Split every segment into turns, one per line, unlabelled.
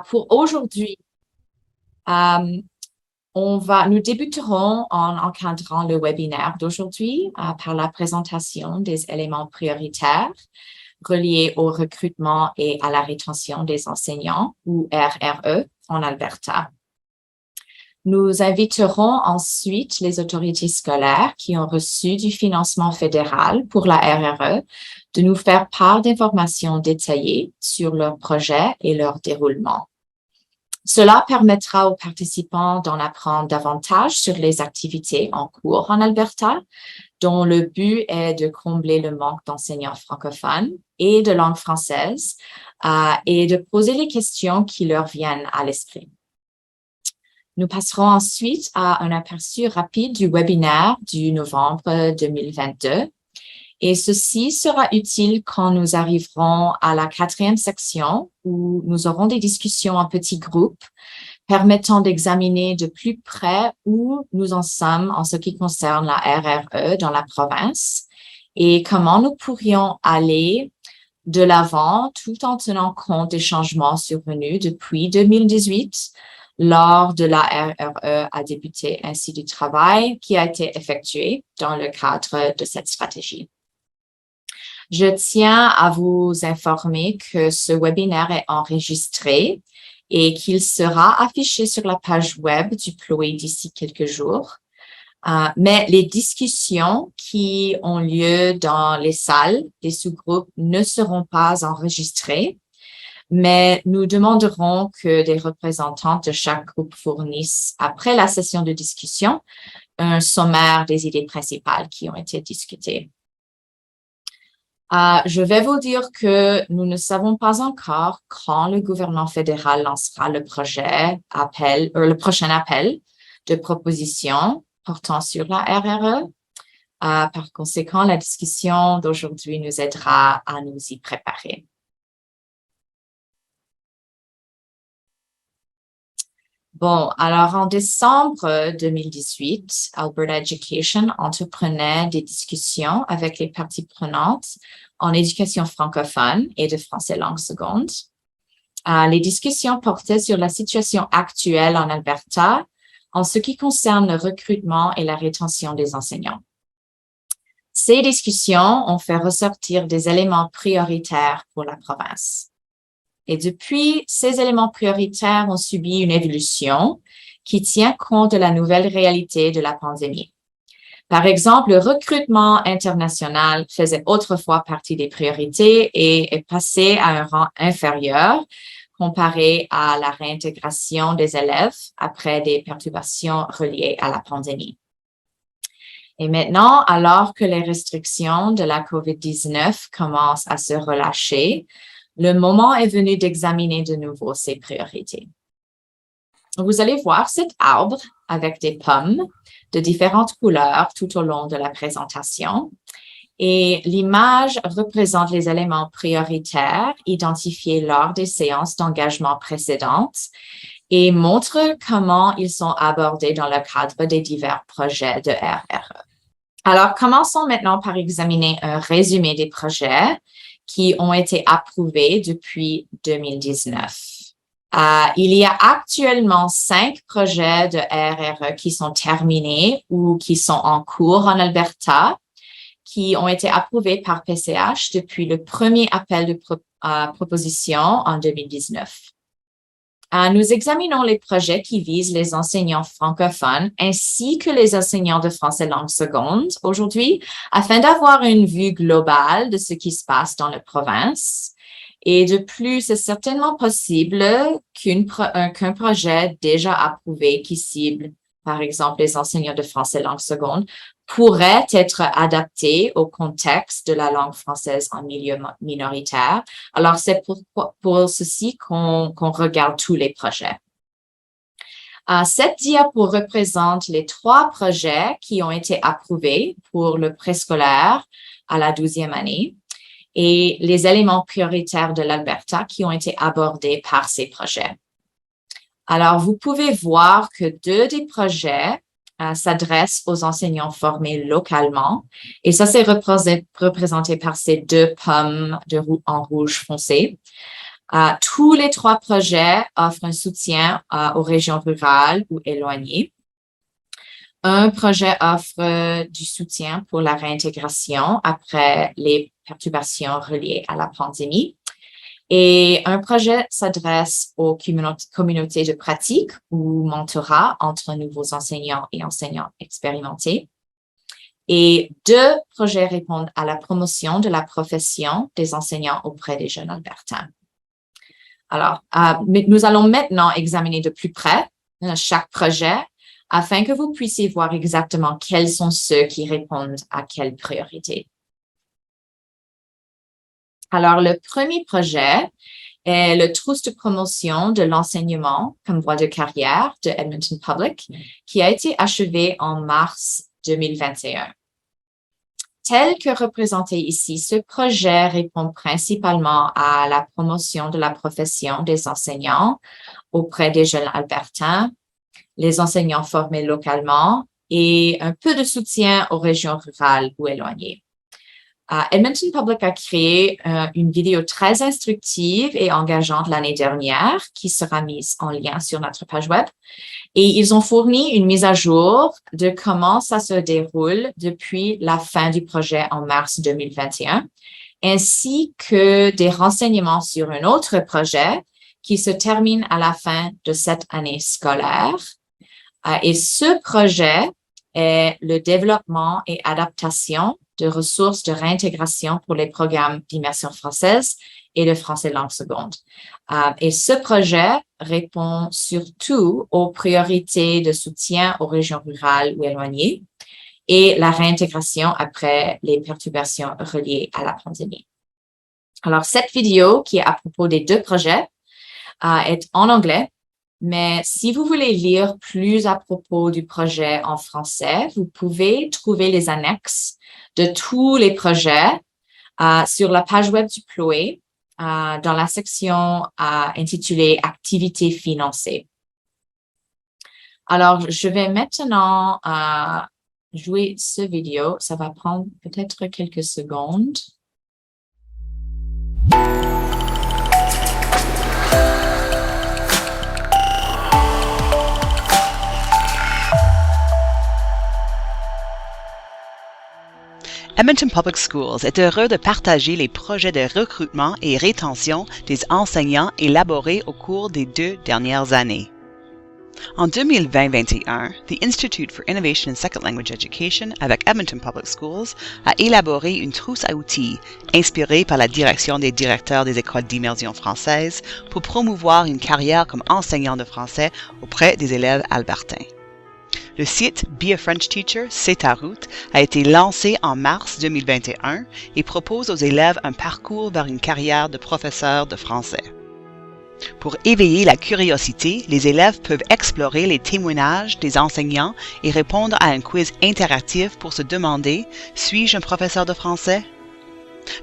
Pour aujourd'hui, euh, nous débuterons en encadrant le webinaire d'aujourd'hui par la présentation des éléments prioritaires reliés au recrutement et à la rétention des enseignants, ou RRE, en Alberta. Nous inviterons ensuite les autorités scolaires qui ont reçu du financement fédéral pour la RRE de nous faire part d'informations détaillées sur leur projet et leur déroulement. Cela permettra aux participants d'en apprendre davantage sur les activités en cours en Alberta, dont le but est de combler le manque d'enseignants francophones et de langue française et de poser les questions qui leur viennent à l'esprit. Nous passerons ensuite à un aperçu rapide du webinaire du novembre 2022. Et ceci sera utile quand nous arriverons à la 4e section où nous aurons des discussions en petits groupes permettant d'examiner de plus près où nous en sommes en ce qui concerne la RRE dans la province et comment nous pourrions aller de l'avant tout en tenant compte des changements survenus depuis 2018 lors de la RRE a débuté ainsi du travail qui a été effectué dans le cadre de cette stratégie. Je tiens à vous informer que ce webinaire est enregistré et qu'il sera affiché sur la page web du PLOE d'ici quelques jours. Mais les discussions qui ont lieu dans les salles des sous-groupes ne seront pas enregistrées, mais nous demanderons que des représentants de chaque groupe fournissent, après la session de discussion, un sommaire des idées principales qui ont été discutées. Je vais vous dire que nous ne savons pas encore quand le gouvernement fédéral lancera le prochain appel de propositions portant sur la RRE. Par conséquent, la discussion d'aujourd'hui nous aidera à nous y préparer. Bon, alors en décembre 2018, Alberta Education entreprenait des discussions avec les parties prenantes en éducation francophone et de français langue seconde. Les discussions portaient sur la situation actuelle en Alberta en ce qui concerne le recrutement et la rétention des enseignants. Ces discussions ont fait ressortir des éléments prioritaires pour la province. Et depuis, ces éléments prioritaires ont subi une évolution qui tient compte de la nouvelle réalité de la pandémie. Par exemple, le recrutement international faisait autrefois partie des priorités et est passé à un rang inférieur comparé à la réintégration des élèves après des perturbations reliées à la pandémie. Et maintenant, alors que les restrictions de la COVID-19 commencent à se relâcher, le moment est venu d'examiner de nouveau ces priorités. Vous allez voir cet arbre avec des pommes de différentes couleurs tout au long de la présentation. Et l'image représente les éléments prioritaires identifiés lors des séances d'engagement précédentes et montre comment ils sont abordés dans le cadre des divers projets de RRE. Alors, commençons maintenant par examiner un résumé des projets qui ont été approuvés depuis 2019. Il y a actuellement 5 projets de RRE qui sont terminés ou qui sont en cours en Alberta, qui ont été approuvés par PCH depuis le premier appel de proposition en 2019. Nous examinons les projets qui visent les enseignants francophones ainsi que les enseignants de français langue seconde aujourd'hui afin d'avoir une vue globale de ce qui se passe dans la province. Et de plus, c'est certainement possible qu'un projet déjà approuvé qui cible, par exemple, les enseignants de français langue seconde, pourrait être adapté au contexte de la langue française en milieu minoritaire. Alors, c'est pour ceci qu'on regarde tous les projets. Cette diapo représente les 3 projets qui ont été approuvés pour le préscolaire à la 12e année et les éléments prioritaires de l'Alberta qui ont été abordés par ces projets. Alors, vous pouvez voir que 2 des projets s'adressent aux enseignants formés localement. Et ça, c'est représenté par ces 2 pommes en rouge foncé. Tous les 3 projets offrent un soutien aux régions rurales ou éloignées. Un projet offre du soutien pour la réintégration après les perturbations reliées à la pandémie. Et un projet s'adresse aux communautés de pratique ou mentorat entre nouveaux enseignants et enseignants expérimentés. Et 2 projets répondent à la promotion de la profession des enseignants auprès des jeunes albertains. Alors, nous allons maintenant examiner de plus près chaque projet afin que vous puissiez voir exactement quels sont ceux qui répondent à quelle priorité. Alors, le premier projet est le trousse de promotion de l'enseignement comme voie de carrière de Edmonton Public, qui a été achevé en mars 2021. Tel que représenté ici, ce projet répond principalement à la promotion de la profession des enseignants auprès des jeunes albertains, les enseignants formés localement et un peu de soutien aux régions rurales ou éloignées. Edmonton Public a créé une vidéo très instructive et engageante l'année dernière qui sera mise en lien sur notre page web. Et ils ont fourni une mise à jour de comment ça se déroule depuis la fin du projet en mars 2021, ainsi que des renseignements sur un autre projet qui se termine à la fin de cette année scolaire. Et ce projet est le développement et adaptation de ressources de réintégration pour les programmes d'immersion française et de français langue seconde. Et ce projet répond surtout aux priorités de soutien aux régions rurales ou éloignées et la réintégration après les perturbations reliées à la pandémie. Alors, cette vidéo qui est à propos des 2 projets est en anglais, mais si vous voulez lire plus à propos du projet en français, vous pouvez trouver les annexes de tous les projets sur la page web du PLOE dans la section intitulée « Activités financées ». Alors, je vais maintenant jouer ce vidéo. Ça va prendre peut-être quelques secondes.
Edmonton Public Schools est heureux de partager les projets de recrutement et rétention des enseignants élaborés au cours des 2 dernières années. En 2020-21, The Institute for Innovation in Second Language Education avec Edmonton Public Schools a élaboré une trousse à outils inspirée par la direction des directeurs des écoles d'immersion française pour promouvoir une carrière comme enseignant de français auprès des élèves albertains. Le site Be a French Teacher, c'est ta route, a été lancé en mars 2021 et propose aux élèves un parcours vers une carrière de professeur de français. Pour éveiller la curiosité, les élèves peuvent explorer les témoignages des enseignants et répondre à un quiz interactif pour se demander « Suis-je un professeur de français ?»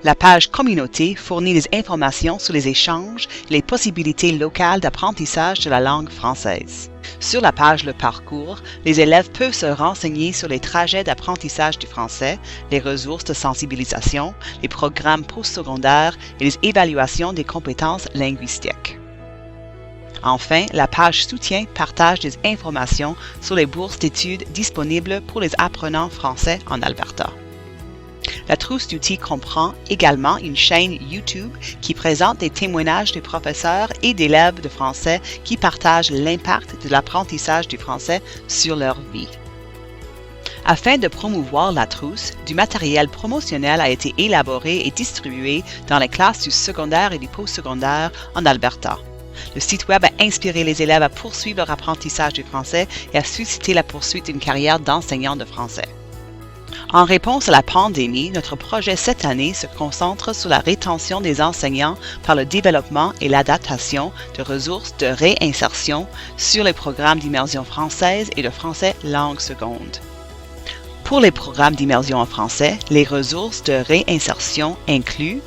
La page Communauté fournit des informations sur les échanges et les possibilités locales d'apprentissage de la langue française. Sur la page Le Parcours, les élèves peuvent se renseigner sur les trajets d'apprentissage du français, les ressources de sensibilisation, les programmes postsecondaires et les évaluations des compétences linguistiques. Enfin, la page Soutien partage des informations sur les bourses d'études disponibles pour les apprenants français en Alberta. La trousse d'outils comprend également une chaîne YouTube qui présente des témoignages des professeurs et d'élèves de français qui partagent l'impact de l'apprentissage du français sur leur vie. Afin de promouvoir la trousse, du matériel promotionnel a été élaboré et distribué dans les classes du secondaire et du postsecondaire en Alberta. Le site web a inspiré les élèves à poursuivre leur apprentissage du français et à susciter la poursuite d'une carrière d'enseignant de français. En réponse à la pandémie, notre projet cette année se concentre sur la rétention des enseignants par le développement et l'adaptation de ressources de réinsertion sur les programmes d'immersion française et de français langue seconde. Pour les programmes d'immersion en français, les ressources de réinsertion incluent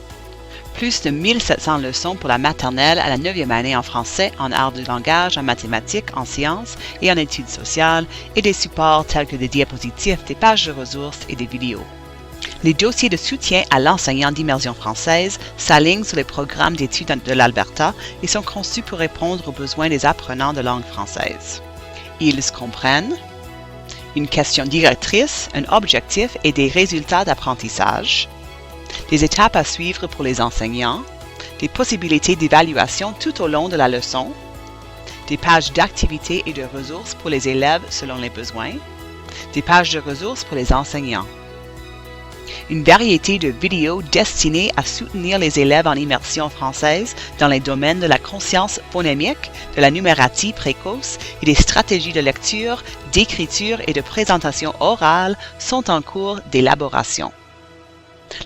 plus de 1700 leçons pour la maternelle à la 9e année en français, en art du langage, en mathématiques, en sciences et en études sociales, et des supports tels que des diapositifs, des pages de ressources et des vidéos. Les dossiers de soutien à l'enseignant d'immersion française s'alignent sur les programmes d'études de l'Alberta et sont conçus pour répondre aux besoins des apprenants de langue française. Ils comprennent une question directrice, un objectif et des résultats d'apprentissage, des étapes à suivre pour les enseignants, des possibilités d'évaluation tout au long de la leçon, des pages d'activités et de ressources pour les élèves selon les besoins, des pages de ressources pour les enseignants. Une variété de vidéos destinées à soutenir les élèves en immersion française dans les domaines de la conscience phonémique, de la numératie précoce et des stratégies de lecture, d'écriture et de présentation orale sont en cours d'élaboration.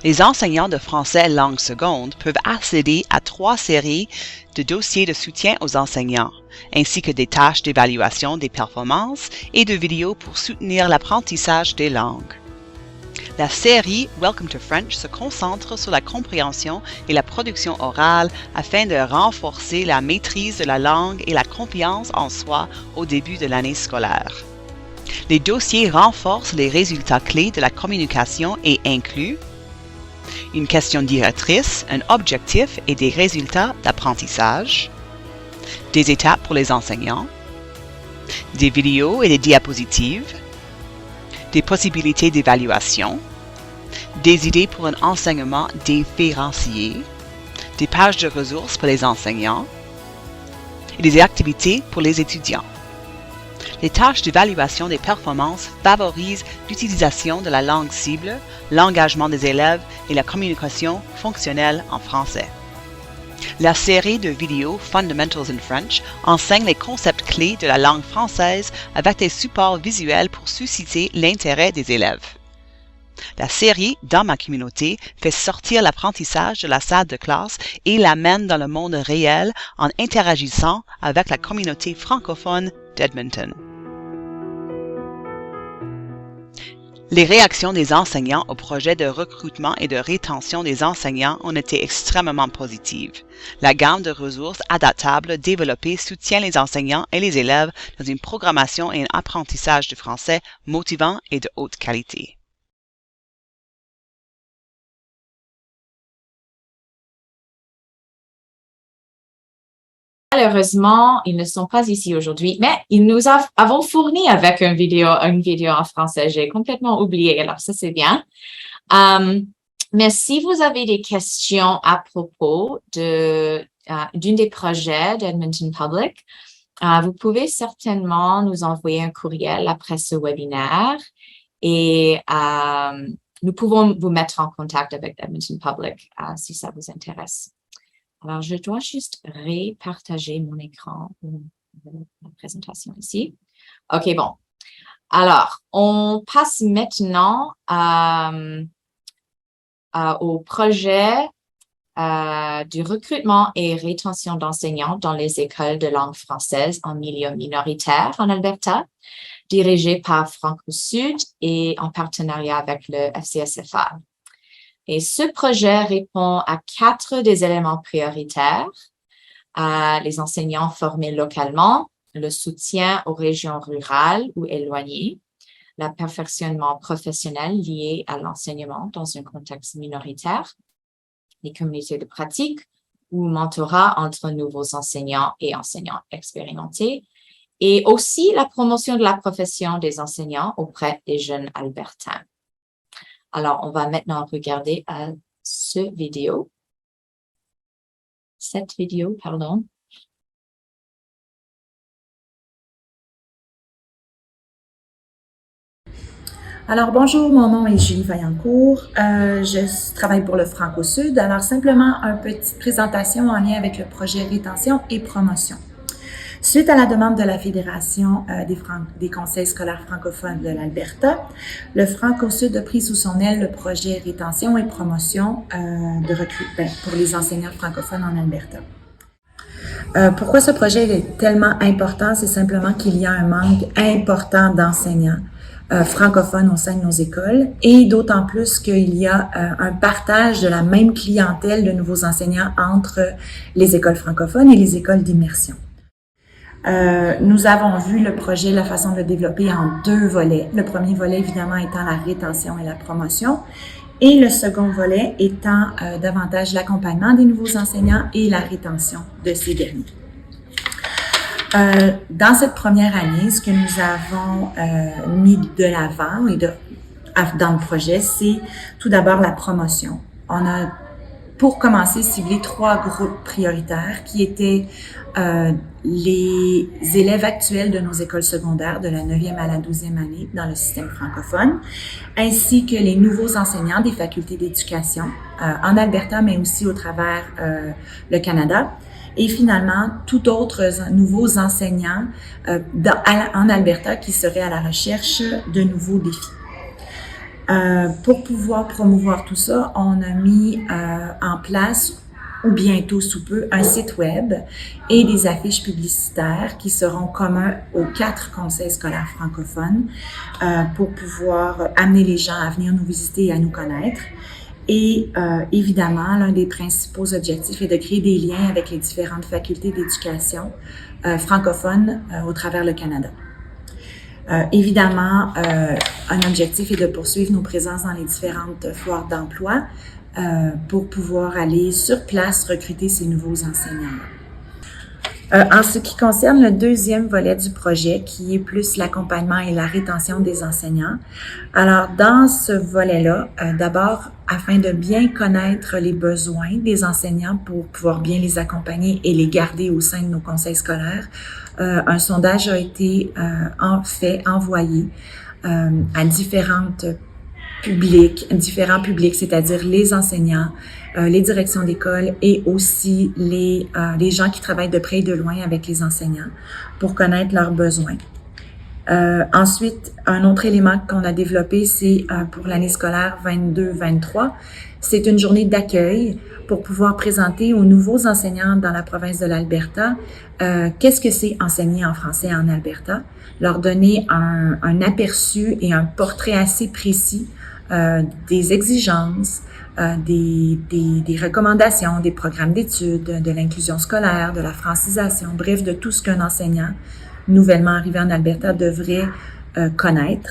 Les enseignants de français langue seconde peuvent accéder à 3 séries de dossiers de soutien aux enseignants, ainsi que des tâches d'évaluation des performances et de vidéos pour soutenir l'apprentissage des langues. La série Welcome to French se concentre sur la compréhension et la production orale afin de renforcer la maîtrise de la langue et la confiance en soi au début de l'année scolaire. Les dossiers renforcent les résultats clés de la communication et incluent une question directrice, un objectif et des résultats d'apprentissage, des étapes pour les enseignants, des vidéos et des diapositives, des possibilités d'évaluation, des idées pour un enseignement différencié, des pages de ressources pour les enseignants et des activités pour les étudiants. Les tâches d'évaluation des performances favorisent l'utilisation de la langue cible, l'engagement des élèves et la communication fonctionnelle en français. La série de vidéos Fundamentals in French enseigne les concepts clés de la langue française avec des supports visuels pour susciter l'intérêt des élèves. La série Dans ma communauté fait sortir l'apprentissage de la salle de classe et l'amène dans le monde réel en interagissant avec la communauté francophone d'Edmonton. Les réactions des enseignants au projet de recrutement et de rétention des enseignants ont été extrêmement positives. La gamme de ressources adaptables développées soutient les enseignants et les élèves dans une programmation et un apprentissage du français motivant et de haute qualité.
Malheureusement, ils ne sont pas ici aujourd'hui, mais ils nous avons fourni avec une vidéo en français. J'ai complètement oublié, alors ça c'est bien. Mais si vous avez des questions à propos d'une des projets d'Edmonton Public, vous pouvez certainement nous envoyer un courriel après ce webinaire et nous pouvons vous mettre en contact avec Edmonton Public si ça vous intéresse. Alors, je dois juste repartager mon écran pour la présentation ici. OK, bon. Alors, on passe maintenant au projet du recrutement et rétention d'enseignants dans les écoles de langue française en milieu minoritaire en Alberta, dirigé par Franco-Sud et en partenariat avec le FCSFA. Et ce projet répond à 4 des éléments prioritaires, les enseignants formés localement, le soutien aux régions rurales ou éloignées, le perfectionnement professionnel lié à l'enseignement dans un contexte minoritaire, les communautés de pratique ou mentorat entre nouveaux enseignants et enseignants expérimentés, et aussi la promotion de la profession des enseignants auprès des jeunes albertains. Alors, on va maintenant regarder cette vidéo, pardon.
Alors, bonjour, mon nom est Julie Vaillancourt. Je travaille pour le Franco-Sud. Alors, simplement une petite présentation en lien avec le projet Rétention et Promotion. Suite à la demande de la Fédération des conseils scolaires francophones de l'Alberta, le Franco-Sud a pris sous son aile le projet Rétention et Promotion de recrutement pour les enseignants francophones en Alberta. Pourquoi ce projet est tellement important? C'est simplement qu'il y a un manque important d'enseignants francophones au sein de nos écoles et d'autant plus qu'il y a un partage de la même clientèle de nouveaux enseignants entre les écoles francophones et les écoles d'immersion. Nous avons vu le projet, la façon de le développer en 2 volets. Le premier volet, évidemment, étant la rétention et la promotion. Et le second volet étant davantage l'accompagnement des nouveaux enseignants et la rétention de ces derniers. Dans cette première année, ce que nous avons mis de l'avant et dans le projet, c'est tout d'abord la promotion. On a, pour commencer, ciblé 3 groupes prioritaires qui étaient les élèves actuels de nos écoles secondaires de la 9e à la 12e année dans le système francophone, ainsi que les nouveaux enseignants des facultés d'éducation en Alberta, mais aussi au travers le Canada. Et finalement, tout autres nouveaux enseignants en Alberta qui seraient à la recherche de nouveaux défis. Pour pouvoir promouvoir tout ça, on a mis en place, ou bientôt sous peu, un site web et des affiches publicitaires qui seront communs aux 4 conseils scolaires francophones pour pouvoir amener les gens à venir nous visiter et à nous connaître. Et évidemment, l'un des principaux objectifs est de créer des liens avec les différentes facultés d'éducation francophones au travers le Canada. Évidemment, un objectif est de poursuivre nos présences dans les différentes foires d'emploi pour pouvoir aller sur place recruter ces nouveaux enseignants. En ce qui concerne le deuxième volet du projet, qui est plus l'accompagnement et la rétention des enseignants, alors dans ce volet-là, d'abord, afin de bien connaître les besoins des enseignants pour pouvoir bien les accompagner et les garder au sein de nos conseils scolaires, un sondage a été envoyé à différents publics, c'est-à-dire les enseignants, les directions d'école et aussi les gens qui travaillent de près et de loin avec les enseignants pour connaître leurs besoins. Ensuite, un autre élément qu'on a développé, c'est pour l'année scolaire 22-23, c'est une journée d'accueil pour pouvoir présenter aux nouveaux enseignants dans la province de l'Alberta qu'est-ce que c'est enseigner en français en Alberta, leur donner un aperçu et un portrait assez précis des exigences, des recommandations, des programmes d'études, de l'inclusion scolaire, de la francisation, bref, de tout ce qu'un enseignant nouvellement arrivé en Alberta devrait connaître.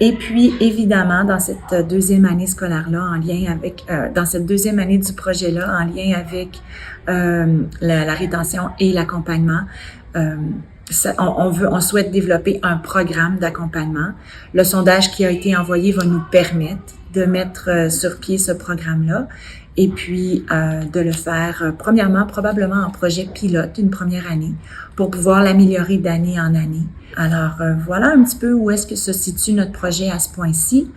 Et puis, évidemment, dans cette deuxième année scolaire-là, en lien avec, dans cette deuxième année du projet-là, en lien avec la rétention et l'accompagnement, on souhaite développer un programme d'accompagnement. Le sondage qui a été envoyé va nous permettre de mettre sur pied ce programme-là et puis de le faire premièrement, probablement en projet pilote une première année pour pouvoir l'améliorer d'année en année. Alors voilà un petit peu où est-ce que se situe notre projet à ce point-ci.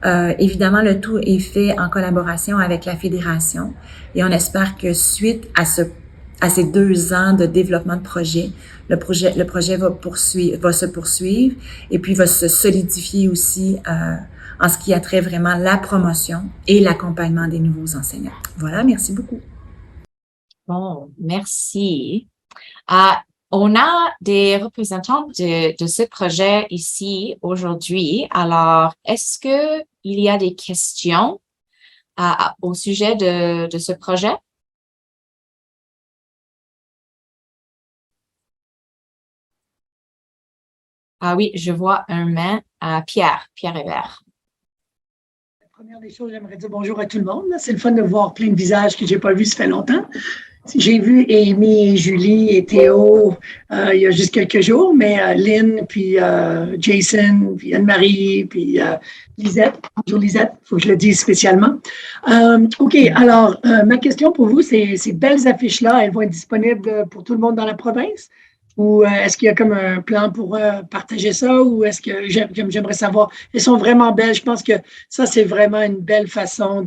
Évidemment, le tout est fait en collaboration avec la Fédération et on espère que suite à ces 2 ans de développement de projet, le projet va se poursuivre et puis va se solidifier aussi en ce qui a trait vraiment la promotion et l'accompagnement des nouveaux enseignants. Voilà, merci beaucoup.
Bon, merci. On a des représentants de ce projet ici aujourd'hui. Alors, est-ce que il y a des questions au sujet de ce projet? Ah oui, je vois un main à Pierre Hébert.
La première des choses, j'aimerais dire bonjour à tout le monde. C'est le fun de voir plein de visages que je n'ai pas vus ça fait longtemps. J'ai vu Amy, Julie et Théo il y a juste quelques jours, mais Lynn, puis Jason, puis Anne-Marie, puis Lisette. Bonjour Lisette, il faut que je le dise spécialement. OK, alors ma question pour vous, c'est ces belles affiches-là, elles vont être disponibles pour tout le monde dans la province? Ou est-ce qu'il y a comme un plan pour partager ça? Ou est-ce que j'aimerais savoir? Elles sont vraiment belles. Je pense que ça, c'est vraiment une belle façon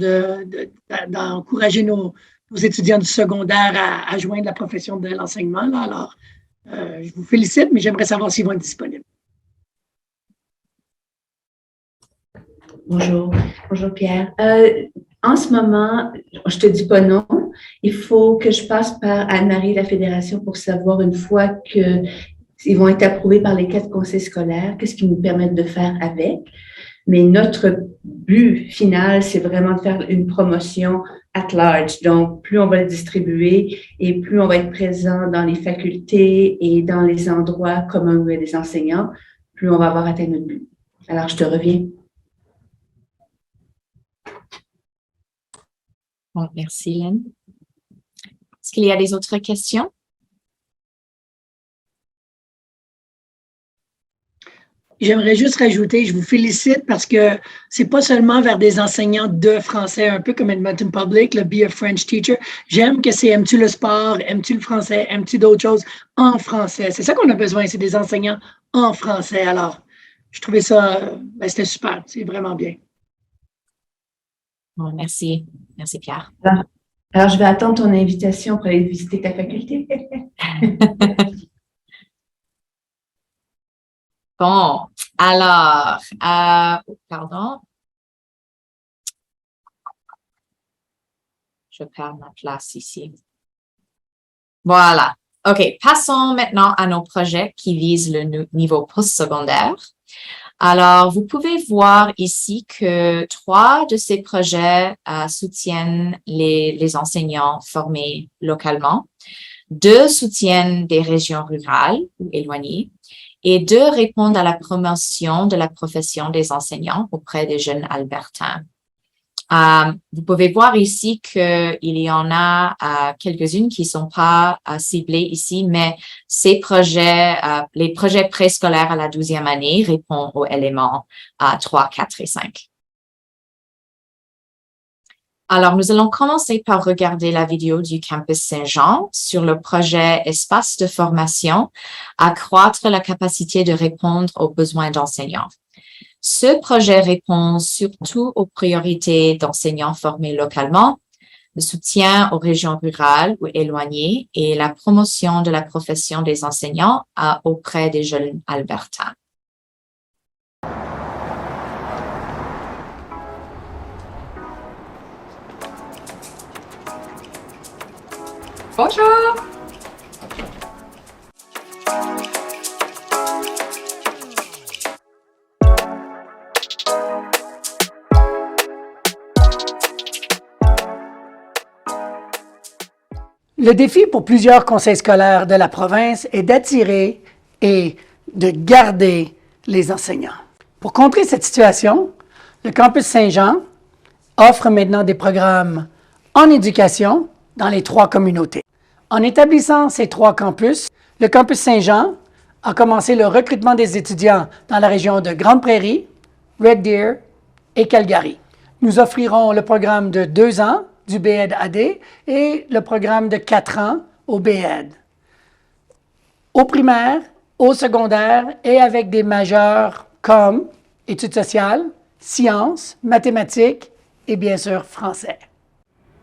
d'encourager nos étudiants du secondaire à joindre la profession de l'enseignement. Là. Alors, je vous félicite, mais j'aimerais savoir s'ils vont être disponibles.
Bonjour Pierre. En ce moment, je te dis pas non. Il faut que je passe par Anne-Marie et la Fédération pour savoir une fois qu'ils vont être approuvés par les 4 conseils scolaires, qu'est-ce qu'ils nous permettent de faire avec. Mais notre but final, c'est vraiment de faire une promotion at large. Donc, plus on va le distribuer et plus on va être présent dans les facultés et dans les endroits communs où il y a des enseignants, plus on va avoir atteint notre but. Alors, je te reviens.
Bon, merci, Lynn. Est-ce qu'il y a des autres questions?
J'aimerais juste rajouter, je vous félicite parce que c'est pas seulement vers des enseignants de français, un peu comme Edmonton Public, le Be a French Teacher. J'aime que c'est aimes-tu le sport, aimes-tu le français, aimes-tu d'autres choses en français. C'est ça qu'on a besoin, c'est des enseignants en français. Alors, je trouvais ça, c'était super, c'est vraiment bien.
Bon, merci. Merci, Pierre.
Alors, je vais attendre ton invitation pour aller visiter ta faculté.
Bon, alors, pardon. Je perds ma place ici. Voilà. OK, passons maintenant à nos projets qui visent le niveau postsecondaire. Alors, vous pouvez voir ici que 3 de ces projets soutiennent les enseignants formés localement, 2 soutiennent des régions rurales ou éloignées, et 2 répondent à la promotion de la profession des enseignants auprès des jeunes albertains. Vous pouvez voir ici qu'il y en a quelques-unes qui ne sont pas ciblées ici, mais ces projets, les projets préscolaires à la 12e année répondent aux éléments 3, 4 et 5. Alors, nous allons commencer par regarder la vidéo du Campus Saint-Jean sur le projet Espace de formation, accroître la capacité de répondre aux besoins d'enseignants. Ce projet répond surtout aux priorités d'enseignants formés localement, le soutien aux régions rurales ou éloignées et la promotion de la profession des enseignants auprès des jeunes albertains. Bonjour!
Le défi pour plusieurs conseils scolaires de la province est d'attirer et de garder les enseignants. Pour contrer cette situation, le Campus Saint-Jean offre maintenant des programmes en éducation dans les 3 communautés. En établissant ces 3 campus, le Campus Saint-Jean a commencé le recrutement des étudiants dans la région de Grande Prairie, Red Deer et Calgary. Nous offrirons le programme de 2 ans du BEd-AD et le programme de 4 ans au BEd. Au primaire, au secondaire et avec des majeurs comme études sociales, sciences, mathématiques et bien sûr français.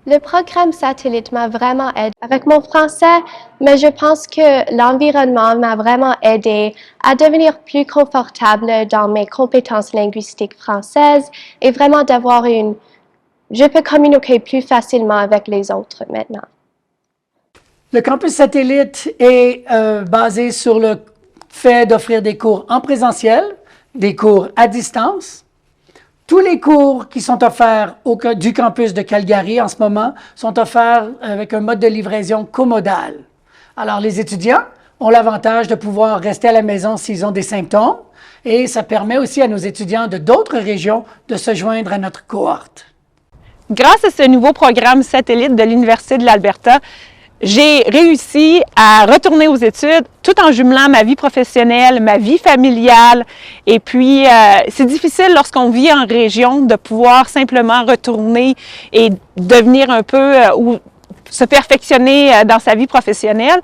Le programme satellite m'a vraiment aidé avec mon français, mais je pense que l'environnement m'a vraiment aidé à devenir plus confortable dans mes compétences linguistiques françaises et vraiment d'avoir je peux communiquer plus facilement avec les autres maintenant.
Le campus satellite est basé sur le fait d'offrir des cours en présentiel, des cours à distance. Tous les cours qui sont offerts du campus de Calgary en ce moment sont offerts avec un mode de livraison comodal. Alors, les étudiants ont l'avantage de pouvoir rester à la maison s'ils ont des symptômes et ça permet aussi à nos étudiants de d'autres régions de se joindre à notre cohorte.
Grâce à ce nouveau programme satellite de l'Université de l'Alberta, j'ai réussi à retourner aux études tout en jumelant ma vie professionnelle, ma vie familiale. Et puis, c'est difficile lorsqu'on vit en région de pouvoir simplement retourner et devenir un peu ou se perfectionner dans sa vie professionnelle.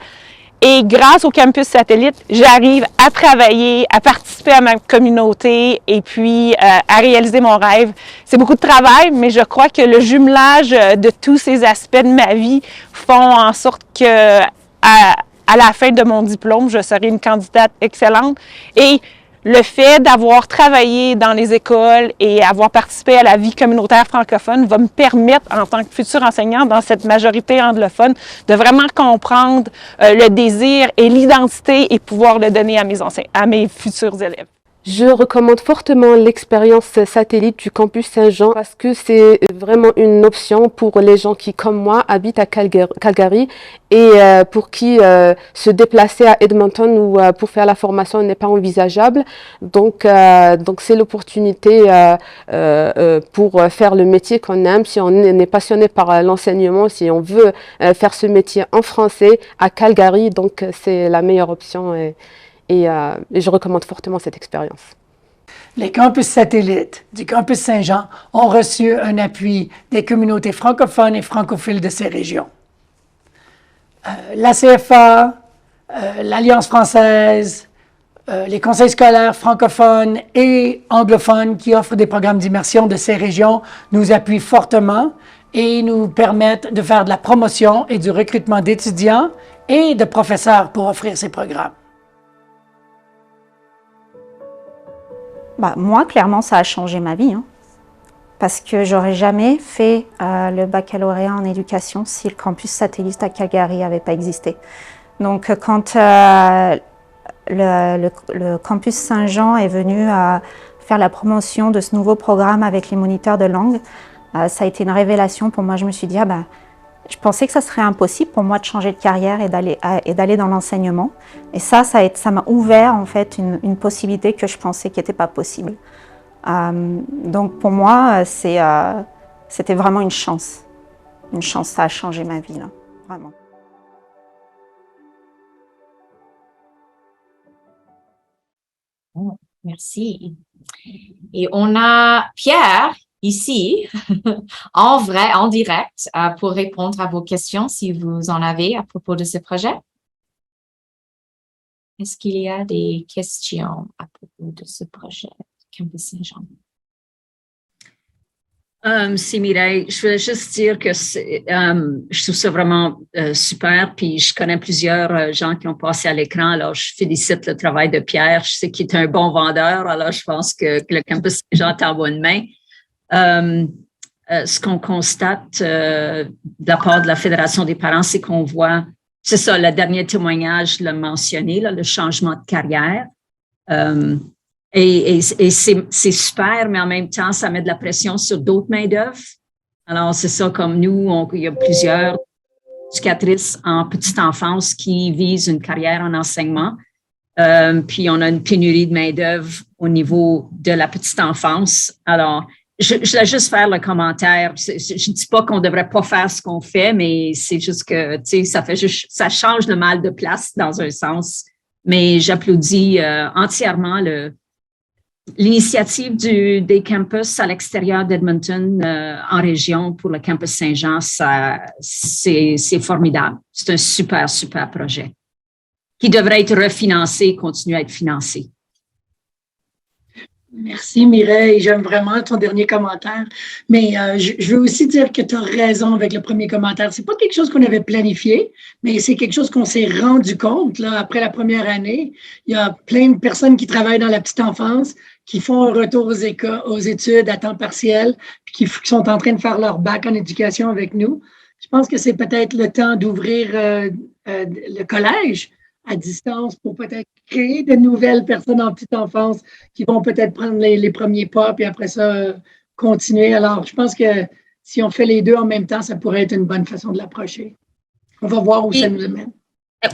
Et grâce au campus satellite, j'arrive à travailler, à participer à ma communauté et puis à réaliser mon rêve. C'est beaucoup de travail, mais je crois que le jumelage de tous ces aspects de ma vie font en sorte que à la fin de mon diplôme, je serai une candidate excellente. Et le fait d'avoir travaillé dans les écoles et avoir participé à la vie communautaire francophone va me permettre, en tant que future enseignante dans cette majorité anglophone, de vraiment comprendre le désir et l'identité et pouvoir le donner à mes futurs élèves.
Je recommande fortement l'expérience satellite du campus Saint-Jean parce que c'est vraiment une option pour les gens qui, comme moi, habitent à Calgary et pour qui se déplacer à Edmonton ou pour faire la formation n'est pas envisageable. Donc c'est l'opportunité pour faire le métier qu'on aime. Si on est passionné par l'enseignement, si on veut faire ce métier en français à Calgary, donc c'est la meilleure option. Et je recommande fortement cette expérience.
Les campus satellites du campus Saint-Jean ont reçu un appui des communautés francophones et francophiles de ces régions. La CFA, l'Alliance française, les conseils scolaires francophones et anglophones qui offrent des programmes d'immersion de ces régions nous appuient fortement et nous permettent de faire de la promotion et du recrutement d'étudiants et de professeurs pour offrir ces programmes.
Moi, clairement, ça a changé ma vie, parce que j'aurais jamais fait le baccalauréat en éducation si le campus satellite à Calgary n'avait pas existé. Donc, quand le campus Saint-Jean est venu faire la promotion de ce nouveau programme avec les moniteurs de langue, ça a été une révélation pour moi. Je me suis dit, je pensais que ça serait impossible pour moi de changer de carrière et d'aller dans l'enseignement. Et ça m'a ouvert en fait une possibilité que je pensais qui n'était pas possible. Donc pour moi, c'était vraiment une chance. Une chance, ça a changé ma vie, là, vraiment.
Oh, merci. Et on a Pierre ici, en direct, pour répondre à vos questions, si vous en avez à propos de ce projet. Est-ce qu'il y a des questions à propos de ce projet, Campus Saint-Jean?
C'est Mireille. Je voulais juste dire que je trouve ça vraiment super. Puis je connais plusieurs gens qui ont passé à l'écran. Alors, je félicite le travail de Pierre. Je sais qu'il est un bon vendeur. Alors, je pense que le Campus Saint-Jean est en bonne main. Ce qu'on constate de la part de la Fédération des parents, c'est qu'on voit, c'est ça, le dernier témoignage l'a mentionné, là, le changement de carrière. Et c'est super, mais en même temps, ça met de la pression sur d'autres main-d'œuvre. Alors, c'est ça, comme nous, il y a plusieurs éducatrices en petite enfance qui visent une carrière en enseignement. Puis, on a une pénurie de main-d'œuvre au niveau de la petite enfance. Alors, je voulais juste faire le commentaire. Je ne dis pas qu'on ne devrait pas faire ce qu'on fait, mais c'est juste que, tu sais, ça change le mal de place dans un sens. Mais j'applaudis entièrement l'initiative des campus à l'extérieur d'Edmonton en région pour le campus Saint-Jean. C'est formidable. C'est un super, super projet qui devrait être refinancé et continuer à être financé.
Merci Mireille, j'aime vraiment ton dernier commentaire, mais je veux aussi dire que tu as raison avec le premier commentaire. C'est pas quelque chose qu'on avait planifié, mais c'est quelque chose qu'on s'est rendu compte là, après la première année. Il y a plein de personnes qui travaillent dans la petite enfance, qui font un retour aux études à temps partiel, puis qui sont en train de faire leur bac en éducation avec nous. Je pense que c'est peut-être le temps d'ouvrir le collège à distance pour peut-être créer de nouvelles personnes en petite enfance qui vont peut-être prendre les premiers pas, puis après ça, continuer. Alors, je pense que si on fait les deux en même temps, ça pourrait être une bonne façon de l'approcher. On va voir où ça nous amène.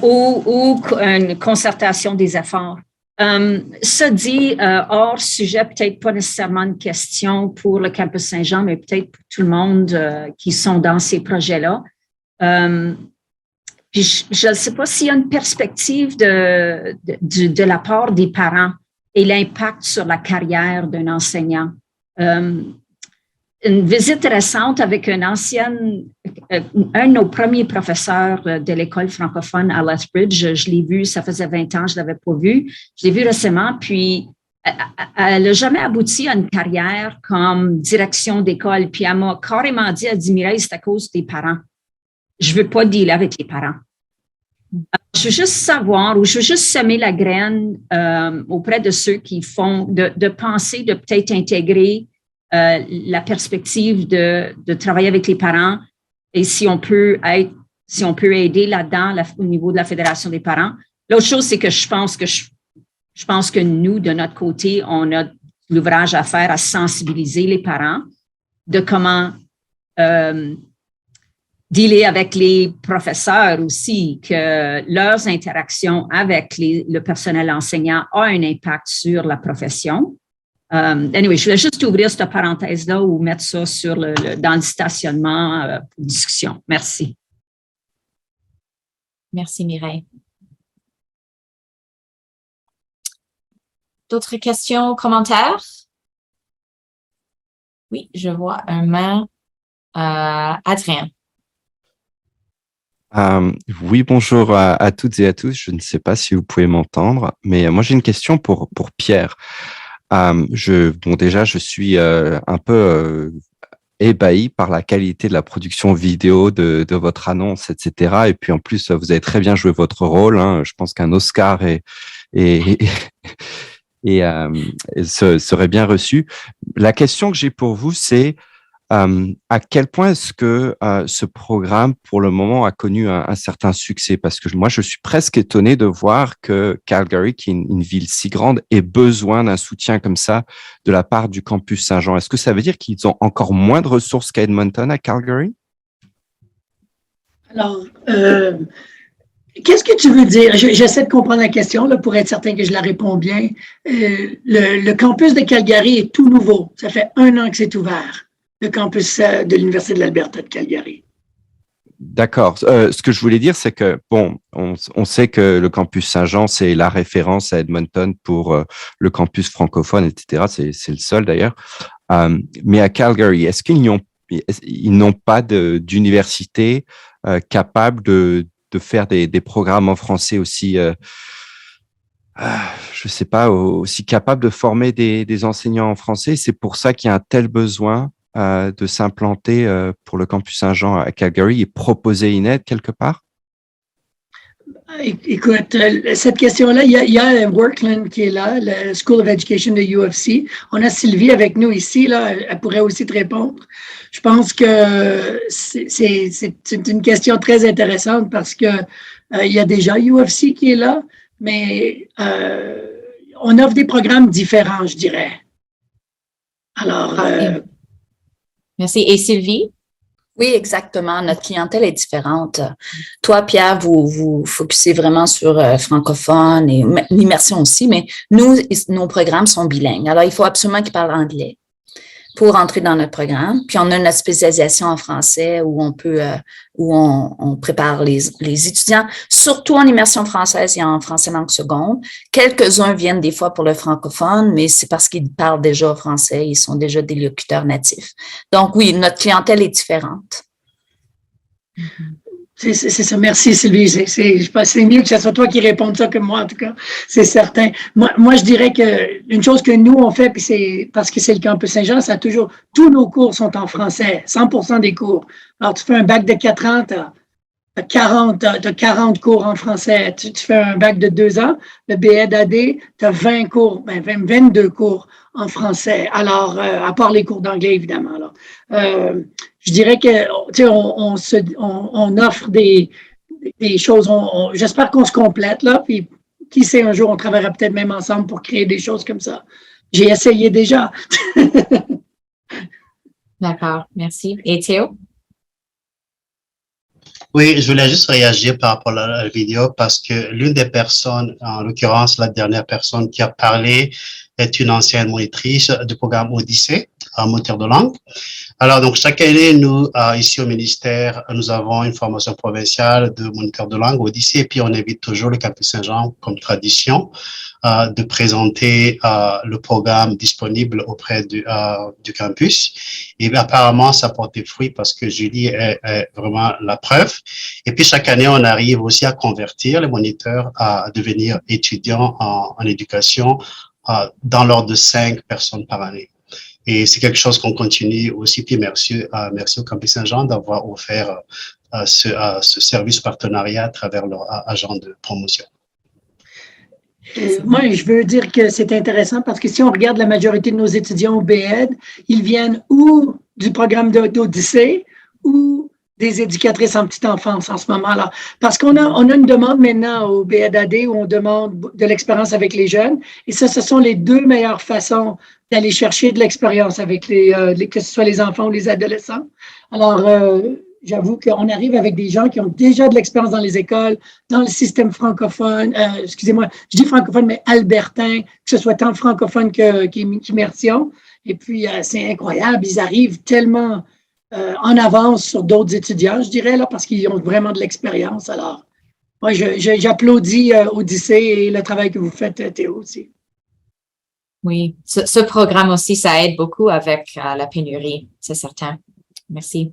Ou une concertation des efforts. Ça dit, hors sujet, peut-être pas nécessairement une question pour le Campus Saint-Jean, mais peut-être pour tout le monde qui sont dans ces projets-là. Puis je ne sais pas s'il y a une perspective de la part des parents et l'impact sur la carrière d'un enseignant. Une visite récente avec un de nos premiers professeurs de l'école francophone à Lethbridge, je l'ai vu, ça faisait 20 ans, je ne l'avais pas vu. Je l'ai vu récemment, puis elle n'a jamais abouti à une carrière comme direction d'école. Puis elle m'a carrément dit, elle dit, Mireille, c'est à cause des parents. Je ne veux pas dealer avec les parents. Je veux juste savoir ou je veux juste semer la graine auprès de ceux qui font, de penser, de peut-être intégrer la perspective de travailler avec les parents et si on peut aider là-dedans au niveau de la Fédération des parents. L'autre chose, c'est que je pense que je pense que nous, de notre côté, on a l'ouvrage à faire à sensibiliser les parents de comment dealer avec les professeurs aussi, que leurs interactions avec le personnel enseignant ont un impact sur la profession. Anyway, je voulais juste ouvrir cette parenthèse-là ou mettre ça dans le stationnement pour discussion. Merci.
Merci, Mireille. D'autres questions, commentaires? Oui, je vois un main. Adrien.
Oui, bonjour à toutes et à tous. Je ne sais pas si vous pouvez m'entendre, mais moi j'ai une question pour Pierre. Déjà, je suis un peu ébahi par la qualité de la production vidéo de votre annonce, etc. Et puis en plus, vous avez très bien joué votre rôle. Hein. Je pense qu'un Oscar serait bien reçu. La question que j'ai pour vous, c'est à quel point est-ce que ce programme, pour le moment, a connu un certain succès? Parce que moi, je suis presque étonné de voir que Calgary, qui est une ville si grande, ait besoin d'un soutien comme ça de la part du campus Saint-Jean. Est-ce que ça veut dire qu'ils ont encore moins de ressources qu'à Edmonton, à Calgary?
Alors, qu'est-ce que tu veux dire? J'essaie de comprendre la question là, pour être certain que je la réponds bien. Le campus de Calgary est tout nouveau. Ça fait 1 an que c'est ouvert. Le campus de l'Université de l'Alberta de Calgary.
D'accord. Ce que je voulais dire, c'est que, on sait que le campus Saint-Jean, c'est la référence à Edmonton pour le campus francophone, etc. C'est le seul d'ailleurs. Mais à Calgary, est-ce qu'ils n'ont pas d'université capable de faire des programmes en français aussi, je sais pas, aussi capable de former des enseignants en français? C'est pour ça qu'il y a un tel besoin de s'implanter pour le campus Saint-Jean à Calgary et proposer une aide quelque part?
Écoute, cette question-là, il y a Workland qui est là, le School of Education de UofC. On a Sylvie avec nous ici, là, elle pourrait aussi te répondre. Je pense que c'est une question très intéressante parce que il y a déjà UofC qui est là, mais on offre des programmes différents, je dirais. Alors,
merci. Et Sylvie?
Oui, exactement. Notre clientèle est différente. Toi, Pierre, vous focussez vraiment sur francophone et l'immersion aussi, mais nous, nos programmes sont bilingues. Alors, il faut absolument qu'ils parlent anglais pour entrer dans notre programme. Puis, on a notre spécialisation en français où on peut, on prépare les étudiants, surtout en immersion française et en français langue seconde. Quelques-uns viennent des fois pour le francophone, mais c'est parce qu'ils parlent déjà français, ils sont déjà des locuteurs natifs. Donc, oui, notre clientèle est différente.
C'est ça. Merci, Sylvie. Je pense que c'est mieux que ce soit toi qui réponde ça que moi, en tout cas. C'est certain. Moi, je dirais que une chose que nous, on fait, puis c'est parce que c'est le campus Saint-Jean, ça a toujours, tous nos cours sont en français, 100% des cours. Alors, tu fais un bac de 4 ans, t'as 40 cours en français. Tu fais un bac de 2 ans, le BEd-AD, t'as 20 cours, 22 cours en français. Alors, à part les cours d'anglais, évidemment. Alors, je dirais que, tu sais, on offre des choses. J'espère qu'on se complète là. Puis, qui sait, un jour, on travaillera peut-être même ensemble pour créer des choses comme ça. J'ai essayé déjà.
D'accord, merci. Et Théo?
Oui, je voulais juste réagir par rapport à la vidéo parce que l'une des personnes, en l'occurrence la dernière personne qui a parlé, est une ancienne monitrice du programme Odyssée en moteur de langue. Alors, donc, chaque année, nous, ici au ministère, nous avons une formation provinciale de moniteur de langue Odyssée et puis on invite toujours le campus Saint-Jean comme tradition de présenter le programme disponible auprès du campus. Et apparemment, ça porte des fruits parce que Julie est vraiment la preuve. Et puis, chaque année, on arrive aussi à convertir les moniteurs à devenir étudiants en éducation dans l'ordre de 5 personnes par année. Et c'est quelque chose qu'on continue aussi. Puis merci au campus Saint-Jean d'avoir offert ce service partenariat à travers leur agent de promotion.
Moi, je veux dire que c'est intéressant parce que si on regarde la majorité de nos étudiants au BEd, ils viennent ou du programme d'Odyssée ou des éducatrices en petite enfance en ce moment-là. Parce qu'on a une demande maintenant au BADAD où on demande de l'expérience avec les jeunes. Et ça, ce sont les deux meilleures façons d'aller chercher de l'expérience avec que ce soit les enfants ou les adolescents. Alors, j'avoue qu'on arrive avec des gens qui ont déjà de l'expérience dans les écoles, dans le système francophone, excusez-moi, je dis francophone, mais albertain, que ce soit tant francophone qu'immersion. Et puis, c'est incroyable, ils arrivent tellement en avance sur d'autres étudiants, je dirais, là, parce qu'ils ont vraiment de l'expérience. Alors, moi, j'applaudis Odyssée et le travail que vous faites, Théo, aussi.
Oui, ce programme aussi, ça aide beaucoup avec la pénurie, c'est certain. Merci.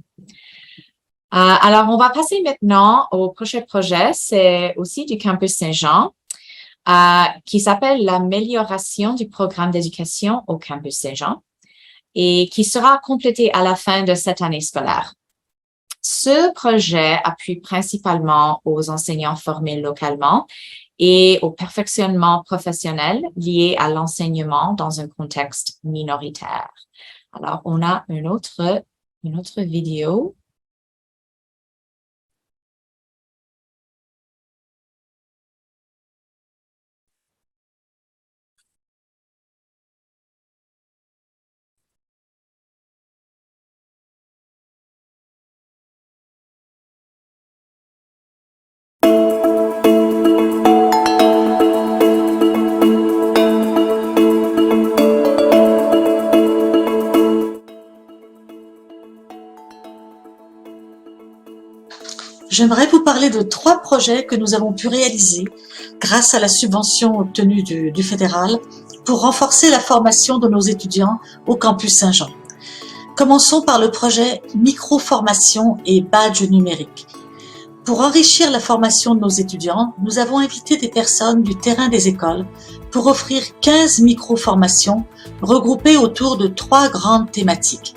Alors, on va passer maintenant au prochain projet. C'est aussi du campus Saint-Jean, qui s'appelle l'amélioration du programme d'éducation au campus Saint-Jean et qui sera complété à la fin de cette année scolaire. Ce projet appuie principalement aux enseignants formés localement et au perfectionnement professionnel lié à l'enseignement dans un contexte minoritaire. Alors, on a une autre vidéo.
J'aimerais vous parler de 3 projets que nous avons pu réaliser grâce à la subvention obtenue du fédéral pour renforcer la formation de nos étudiants au campus Saint-Jean. Commençons par le projet Micro-formation et badge numérique. Pour enrichir la formation de nos étudiants, nous avons invité des personnes du terrain des écoles pour offrir 15 micro-formations regroupées autour de 3 grandes thématiques.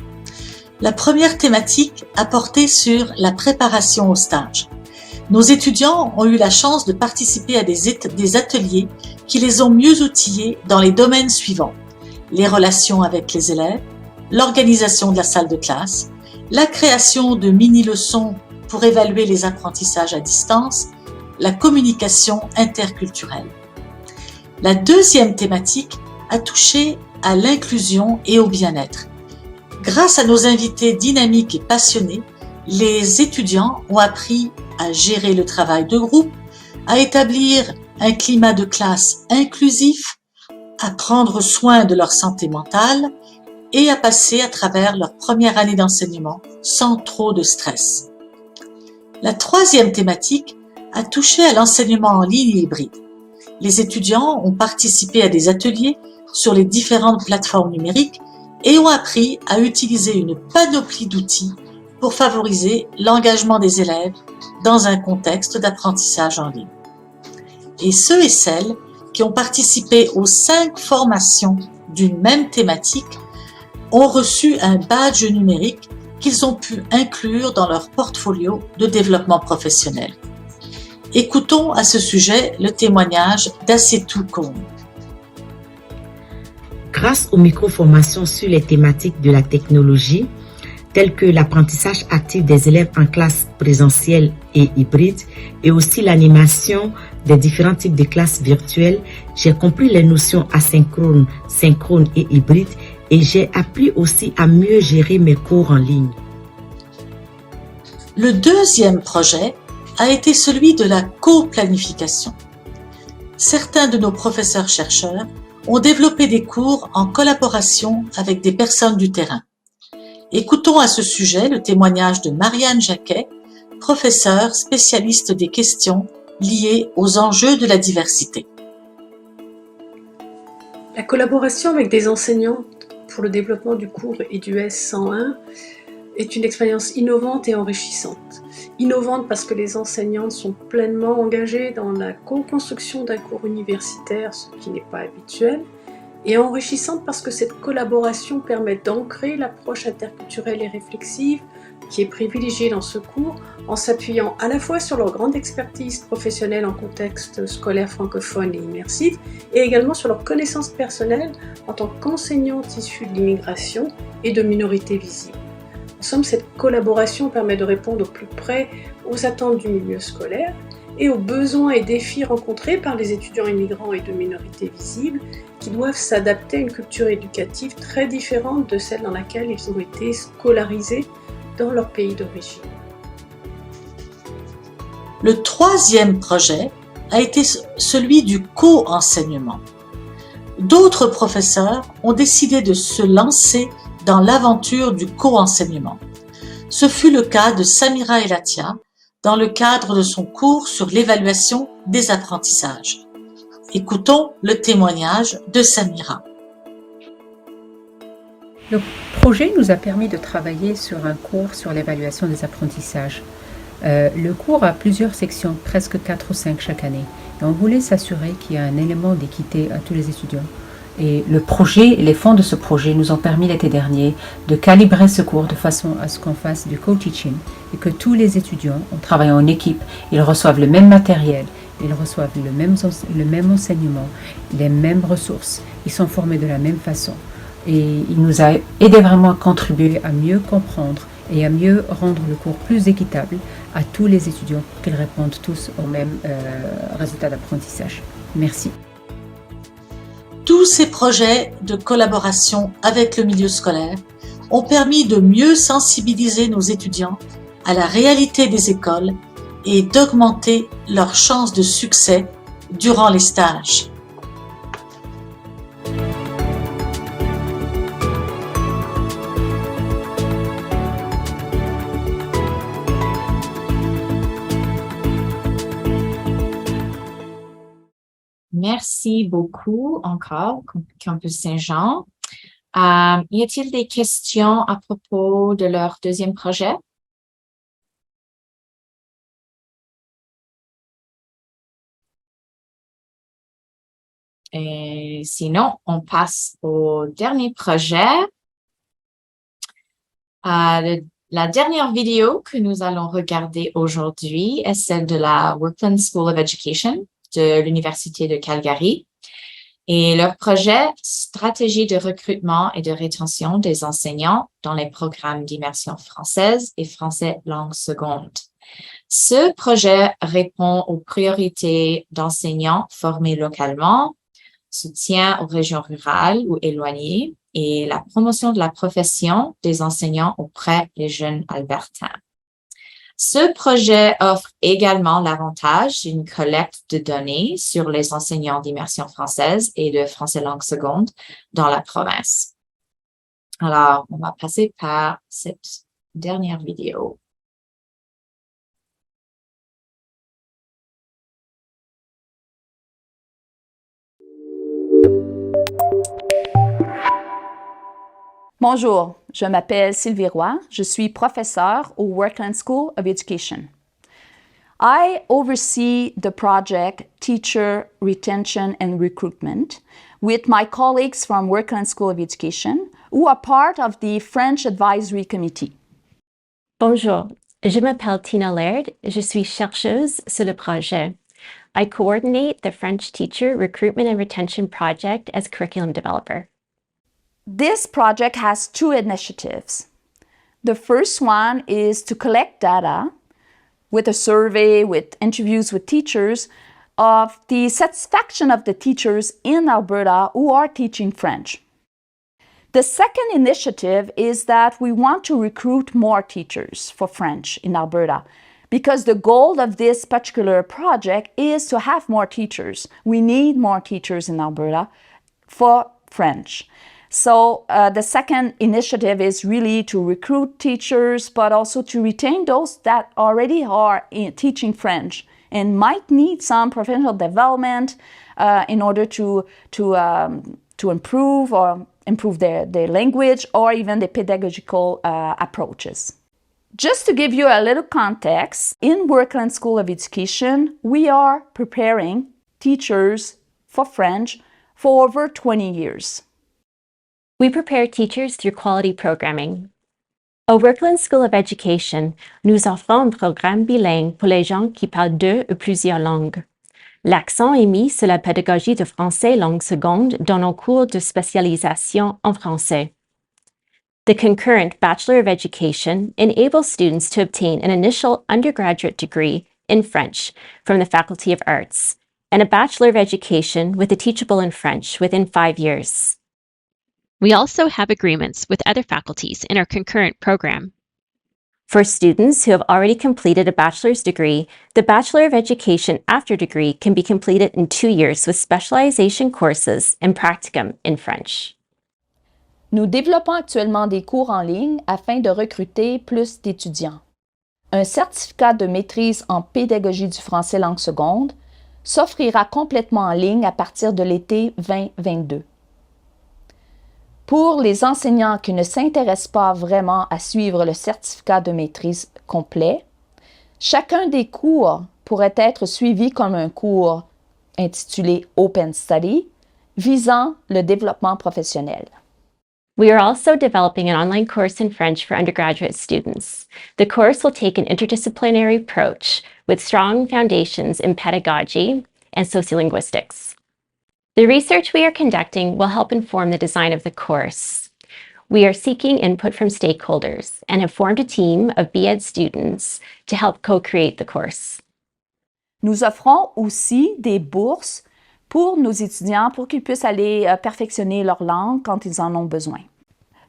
La première thématique a porté sur la préparation au stage. Nos étudiants ont eu la chance de participer à des ateliers qui les ont mieux outillés dans les domaines suivants: les relations avec les élèves, l'organisation de la salle de classe, la création de mini-leçons pour évaluer les apprentissages à distance, la communication interculturelle. La deuxième thématique a touché à l'inclusion et au bien-être. Grâce à nos invités dynamiques et passionnés, les étudiants ont appris à gérer le travail de groupe, à établir un climat de classe inclusif, à prendre soin de leur santé mentale et à passer à travers leur première année d'enseignement sans trop de stress. La troisième thématique a touché à l'enseignement en ligne et hybride. Les étudiants ont participé à des ateliers sur les différentes plateformes numériques et ont appris à utiliser une panoplie d'outils pour favoriser l'engagement des élèves dans un contexte d'apprentissage en ligne. Et ceux et celles qui ont participé aux 5 formations d'une même thématique ont reçu un badge numérique qu'ils ont pu inclure dans leur portfolio de développement professionnel. Écoutons à ce sujet le témoignage d'Assetou Koum.
Grâce aux micro-formations sur les thématiques de la technologie, telles que l'apprentissage actif des élèves en classe présentielle et hybride, et aussi l'animation des différents types de classes virtuelles, j'ai compris les notions asynchrones, synchrones et hybrides, et j'ai appris aussi à mieux gérer mes cours en ligne.
Le deuxième projet a été celui de la co-planification. Certains de nos professeurs-chercheurs ont développé des cours en collaboration avec des personnes du terrain. Écoutons à ce sujet le témoignage de Marianne Jacquet, professeure spécialiste des questions liées aux enjeux de la diversité.
La collaboration avec des enseignants pour le développement du cours EDUS 101 est une expérience innovante et enrichissante. Innovante parce que les enseignantes sont pleinement engagées dans la co-construction d'un cours universitaire, ce qui n'est pas habituel, et enrichissante parce que cette collaboration permet d'ancrer l'approche interculturelle et réflexive qui est privilégiée dans ce cours en s'appuyant à la fois sur leur grande expertise professionnelle en contexte scolaire francophone et immersif et également sur leurs connaissances personnelles en tant qu'enseignantes issues de l'immigration et de minorités visibles. En somme, cette collaboration permet de répondre au plus près aux attentes du milieu scolaire et aux besoins et défis rencontrés par les étudiants immigrants et de minorités visibles qui doivent s'adapter à une culture éducative très différente de celle dans laquelle ils ont été scolarisés dans leur pays d'origine.
Le troisième projet a été celui du co-enseignement. D'autres professeurs ont décidé de se lancer dans l'aventure du co-enseignement. Ce fut le cas de Samira Elatia dans le cadre de son cours sur l'évaluation des apprentissages. Écoutons le témoignage de Samira.
Le projet nous a permis de travailler sur un cours sur l'évaluation des apprentissages. Le cours a plusieurs sections, presque 4 ou 5 chaque année. Et on voulait s'assurer qu'il y a un élément d'équité à tous les étudiants. Et le projet, les fonds de ce projet nous ont permis l'été dernier de calibrer ce cours de façon à ce qu'on fasse du co-teaching et que tous les étudiants, en travaillant en équipe, ils reçoivent le même matériel, ils reçoivent le même enseignement, les mêmes ressources, ils sont formés de la même façon. Et il nous a aidé vraiment à contribuer à mieux comprendre et à mieux rendre le cours plus équitable à tous les étudiants pour qu'ils répondent tous aux mêmes résultats d'apprentissage. Merci.
Tous ces projets de collaboration avec le milieu scolaire ont permis de mieux sensibiliser nos étudiants à la réalité des écoles et d'augmenter leurs chances de succès durant les stages.
Merci beaucoup encore, Campus Saint-Jean. Y a-t-il des questions à propos de leur deuxième projet? Et sinon, on passe au dernier projet. La dernière vidéo que nous allons regarder aujourd'hui est celle de la Workland School of Education de l'Université de Calgary. Et leur projet, stratégie de recrutement et de rétention des enseignants dans les programmes d'immersion française et français langue seconde. Ce projet répond aux priorités d'enseignants formés localement, soutien aux régions rurales ou éloignées et la promotion de la profession des enseignants auprès des jeunes albertains. Ce projet offre également l'avantage d'une collecte de données sur les enseignants d'immersion française et de français langue seconde dans la province. Alors, on va passer par cette dernière vidéo.
Bonjour, je m'appelle Sylvie Roy, je suis professeure au Workland School of Education. I oversee the project Teacher Retention and Recruitment with my colleagues from Workland School of Education who are part of the French Advisory Committee.
Bonjour, je m'appelle Tina Laird, je suis chercheuse sur le projet. I coordinate the French Teacher Recruitment and Retention Project as curriculum developer.
This project has two initiatives. The first one is to collect data with a survey, with interviews with teachers, of the satisfaction of the teachers in Alberta who are teaching French. The second initiative is that we want to recruit more teachers for French in Alberta because the goal of this particular project is to have more teachers. We need more teachers in Alberta for French. So the second initiative is really to recruit teachers, but also to retain those that already are teaching French and might need some professional development in order to improve their language or even the pedagogical approaches. Just to give you a little context, in Workland School of Education, we are preparing teachers for French for over 20 years.
We prepare teachers through quality programming. Au Workland School of Education, nous offrons un programme bilingue pour les gens qui parlent deux ou plusieurs langues. L'accent est mis sur la pédagogie de français langue seconde dans nos cours de spécialisation en français. The concurrent Bachelor of Education enables students to obtain an initial undergraduate degree in French from the Faculty of Arts and a Bachelor of Education with a teachable in French within 5 years.
We also have agreements with other faculties in our concurrent program.
For students who have already completed a bachelor's degree, the Bachelor of Education after degree can be completed in 2 years with specialization courses and practicum in French.
Nous développons actuellement des cours en ligne afin de recruter plus d'étudiants. Un certificat de maîtrise en pédagogie du français langue seconde s'offrira complètement en ligne à partir de l'été 2022. Pour les enseignants qui ne s'intéressent pas vraiment à suivre le certificat de maîtrise complet, chacun des cours pourrait être suivi comme un cours intitulé Open Study visant le développement professionnel.
We are also developing an online course in French for undergraduate students. The course will take an interdisciplinary approach with strong foundations in pedagogy and sociolinguistics. The research we are conducting will help inform the design of the course. We are seeking input from stakeholders and have formed a team of BEd students to help co-create the course.
Nous offrons aussi des bourses pour nos étudiants pour qu'ils puissent aller perfectionner leur langue quand ils en ont besoin.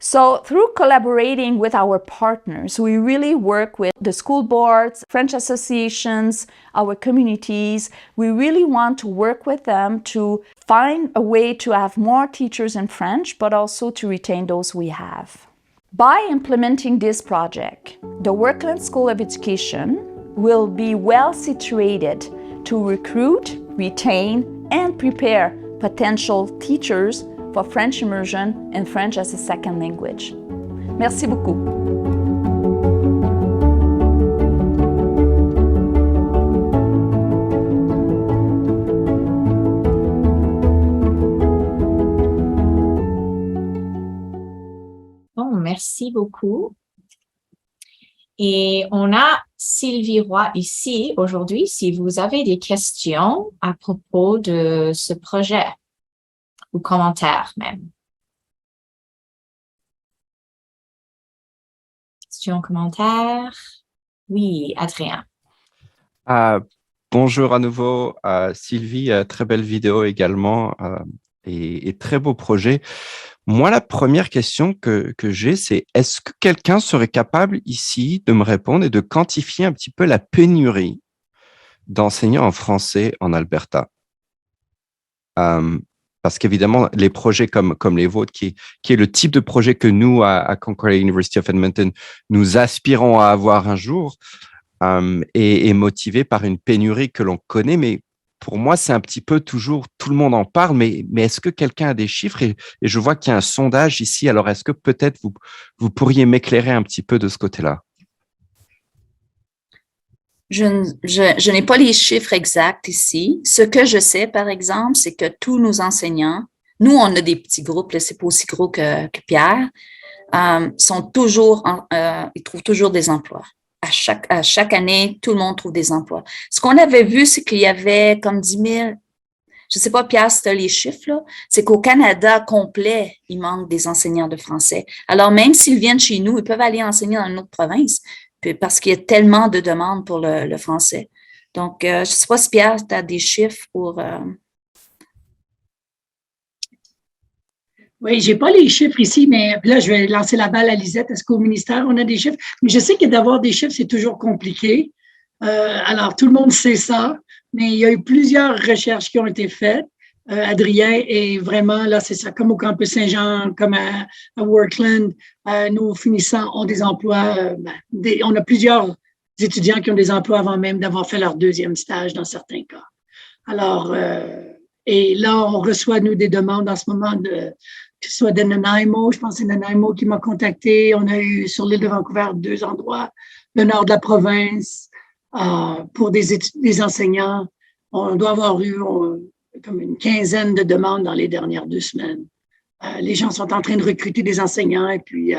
So through collaborating with our partners, we really work with the school boards, French associations, our communities. We really want to work with them to find a way to have more teachers in French, but also to retain those we have. By implementing this project, the Workland School of Education will be well situated to recruit, retain, and prepare potential teachers for French immersion and French as a second language. Merci beaucoup.
Bon, merci beaucoup. Et on a Sylvie Roy ici aujourd'hui si vous avez des questions à propos de ce projet ou commentaires même. Questions, commentaires? Oui, Adrien.
Bonjour à nouveau, Sylvie, très belle vidéo également et très beau projet. Moi, la première question que j'ai, c'est est-ce que quelqu'un serait capable ici de me répondre et de quantifier un petit peu la pénurie d'enseignants en français en Alberta? Parce qu'évidemment, les projets comme les vôtres, qui est le type de projet que nous, à Concordia University of Edmonton, nous aspirons à avoir un jour, est motivé par une pénurie que l'on connaît, mais pour moi, c'est un petit peu toujours, tout le monde en parle, mais est-ce que quelqu'un a des chiffres? Et je vois qu'il y a un sondage ici, alors est-ce que peut-être vous pourriez m'éclairer un petit peu de ce côté-là?
Je n'ai pas les chiffres exacts ici. Ce que je sais, par exemple, c'est que tous nos enseignants, nous, on a des petits groupes, c'est pas aussi gros que Pierre, sont toujours, ils trouvent toujours des emplois. À chaque année, tout le monde trouve des emplois. Ce qu'on avait vu, c'est qu'il y avait comme 10 000, je sais pas, Pierre, si tu as les chiffres, là, c'est qu'au Canada complet, il manque des enseignants de français. Alors, même s'ils viennent chez nous, ils peuvent aller enseigner dans une autre province parce qu'il y a tellement de demandes pour le français. Donc, je sais pas si Pierre, tu as des chiffres pour...
Oui, j'ai pas les chiffres ici, mais là, je vais lancer la balle à Lisette. Est-ce qu'au ministère, on a des chiffres? Mais je sais que d'avoir des chiffres, c'est toujours compliqué. Alors, tout le monde sait ça, mais il y a eu plusieurs recherches qui ont été faites. Adrien est vraiment, là, c'est ça, comme au Campus Saint-Jean, comme à Workland, nos finissants ont des emplois. On a plusieurs étudiants qui ont des emplois avant même d'avoir fait leur deuxième stage dans certains cas. Alors, et là, on reçoit, nous, des demandes en ce moment que ce soit de Nanaimo, je pense que c'est Nanaimo qui m'a contacté. On a eu sur l'île de Vancouver 2 endroits, le nord de la province, pour des enseignants. On doit avoir eu comme une quinzaine de demandes dans les dernières 2 semaines. Les gens sont en train de recruter des enseignants et puis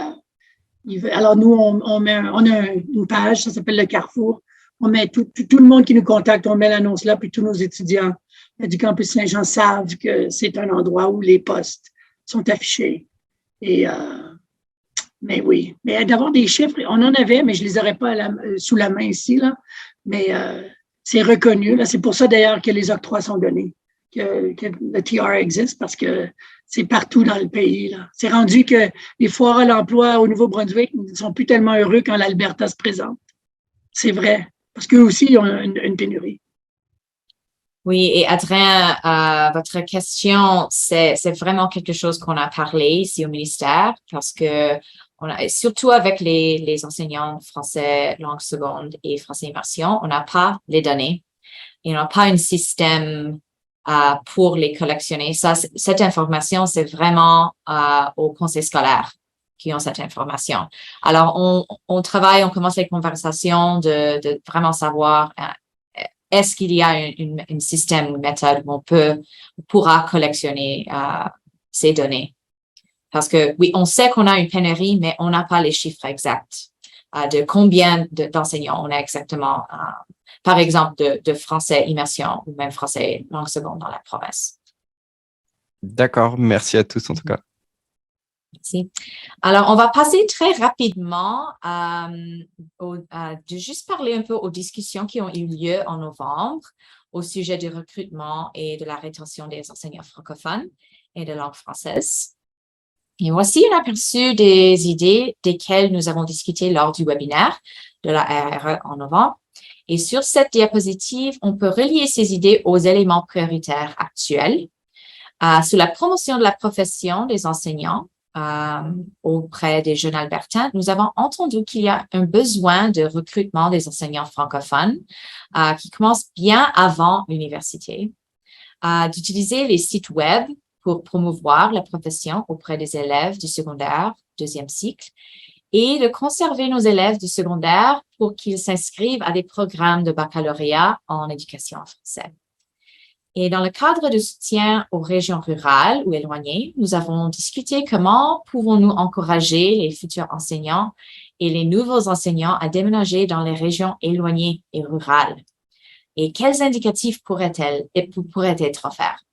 alors nous, on a une page, ça s'appelle le Carrefour. On met tout le monde qui nous contacte, on met l'annonce là, puis tous nos étudiants du Campus Saint-Jean savent que c'est un endroit où les postes sont affichés. Et Mais oui, mais d'avoir des chiffres, on en avait, mais je ne les aurais pas sous la main ici, là. Mais c'est reconnu. Là. C'est pour ça d'ailleurs que les octrois sont donnés, que le TR existe, parce que c'est partout dans le pays. Là. C'est rendu que les foires à l'emploi au Nouveau-Brunswick ne sont plus tellement heureux quand l'Alberta se présente. C'est vrai, parce qu'eux aussi ils ont une pénurie.
Oui, et Adrien, votre question, c'est vraiment quelque chose qu'on a parlé ici au ministère parce que surtout avec les enseignants français langue seconde et français immersion, on n'a pas les données et on n'a pas un système pour les collectionner. Cette information, c'est vraiment au conseil scolaire qui ont cette information. Alors, on travaille, on commence les conversations de vraiment savoir est-ce qu'il y a un système, une méthode où on pourra collectionner ces données. Parce que oui, on sait qu'on a une pénurie, mais on n'a pas les chiffres exacts de combien d'enseignants on a exactement, par exemple, de français immersion ou même français langue seconde dans la province.
D'accord, merci à tous en tout cas.
Merci. Alors, on va passer très rapidement de juste parler un peu aux discussions qui ont eu lieu en novembre au sujet du recrutement et de la rétention des enseignants francophones et de langue française. Et voici un aperçu des idées desquelles nous avons discuté lors du webinaire de la RRE en novembre. Et sur cette diapositive, on peut relier ces idées aux éléments prioritaires actuels. Sur la promotion de la profession des enseignants, auprès des jeunes albertains, nous avons entendu qu'il y a un besoin de recrutement des enseignants francophones qui commence bien avant l'université, d'utiliser les sites web pour promouvoir la profession auprès des élèves du secondaire, deuxième cycle, et de conserver nos élèves du secondaire pour qu'ils s'inscrivent à des programmes de baccalauréat en éducation en français. Et dans le cadre de soutien aux régions rurales ou éloignées, nous avons discuté comment pouvons-nous encourager les futurs enseignants et les nouveaux enseignants à déménager dans les régions éloignées et rurales. Et quels indicatifs pourraient être offerts?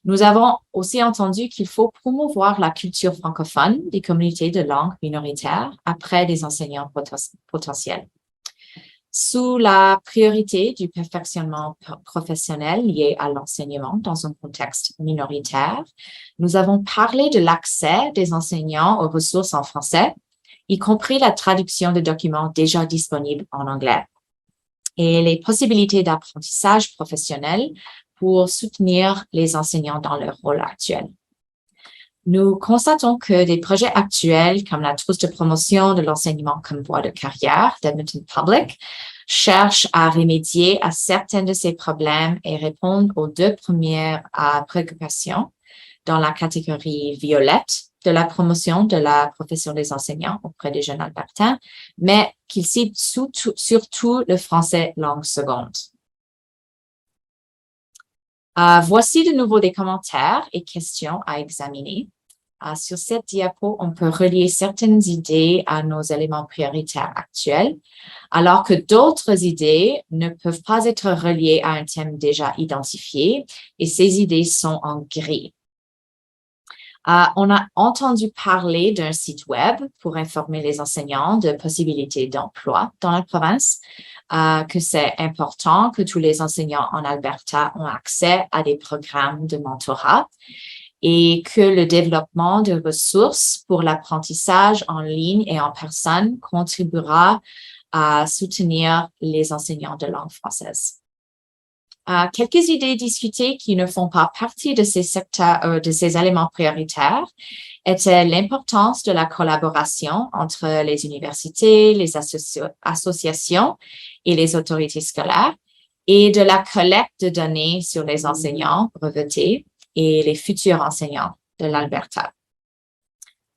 Nous avons aussi entendu qu'il faut promouvoir la culture francophone des communautés de langue minoritaires après des enseignants potentiels. Sous la priorité du perfectionnement professionnel lié à l'enseignement dans un contexte minoritaire, nous avons parlé de l'accès des enseignants aux ressources en français, y compris la traduction de documents déjà disponibles en anglais, et les possibilités d'apprentissage professionnel pour soutenir les enseignants dans leur rôle actuel. Nous constatons que des projets actuels comme la trousse de promotion de l'enseignement comme voie de carrière d'Edmonton Public cherchent à remédier à certains de ces problèmes et répondent aux deux premières préoccupations dans la catégorie violette de la promotion de la profession des enseignants auprès des jeunes albertains, mais qu'ils ciblent surtout le français langue seconde. Voici de nouveau des commentaires et questions à examiner. Sur cette diapo, on peut relier certaines idées à nos éléments prioritaires actuels, alors que d'autres idées ne peuvent pas être reliées à un thème déjà identifié, et ces idées sont en gris. On a entendu parler d'un site web pour informer les enseignants de possibilités d'emploi dans la province, que c'est important que tous les enseignants en Alberta ont accès à des programmes de mentorat et que le développement de ressources pour l'apprentissage en ligne et en personne contribuera à soutenir les enseignants de langue française. Quelques idées discutées qui ne font pas partie de ces éléments prioritaires étaient l'importance de la collaboration entre les universités, les associations et les autorités scolaires et de la collecte de données sur les enseignants brevetés et les futurs enseignants de l'Alberta.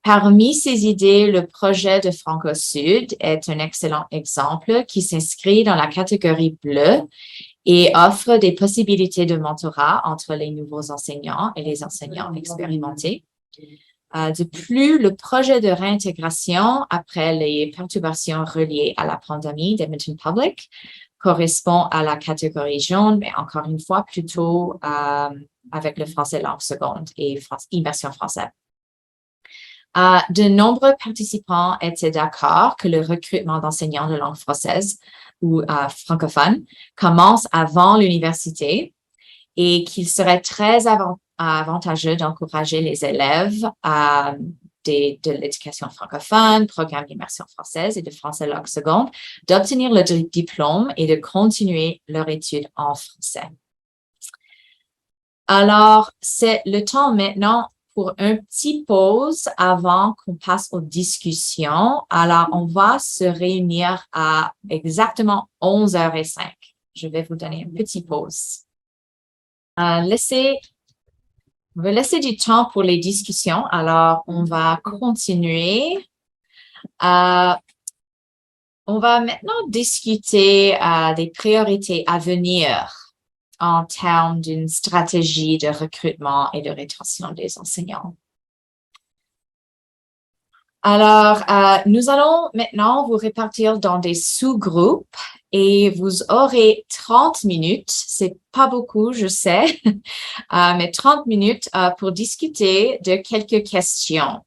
Parmi ces idées, le projet de Franco-Sud est un excellent exemple qui s'inscrit dans la catégorie bleue et offre des possibilités de mentorat entre les nouveaux enseignants et les enseignants expérimentés. De plus, le projet de réintégration après les perturbations reliées à la pandémie d'Edmonton Public correspond à la catégorie jaune, mais encore une fois, plutôt avec le français langue seconde et immersion française. De nombreux participants étaient d'accord que le recrutement d'enseignants de langue française ou francophone commence avant l'université et qu'il serait très avantageux d'encourager les élèves de l'éducation francophone, programme d'immersion française et de français langue seconde, d'obtenir le diplôme et de continuer leur étude en français. Alors, c'est le temps maintenant pour un petit pause avant qu'on passe aux discussions. Alors, on va se réunir à exactement 11h05. Je vais vous donner une petite pause. On va laisser du temps pour les discussions. Alors, on va continuer. On va maintenant discuter des priorités à venir en termes d'une stratégie de recrutement et de rétention des enseignants. Alors, nous allons maintenant vous répartir dans des sous-groupes et vous aurez 30 minutes, c'est pas beaucoup, je sais, mais 30 minutes pour discuter de quelques questions.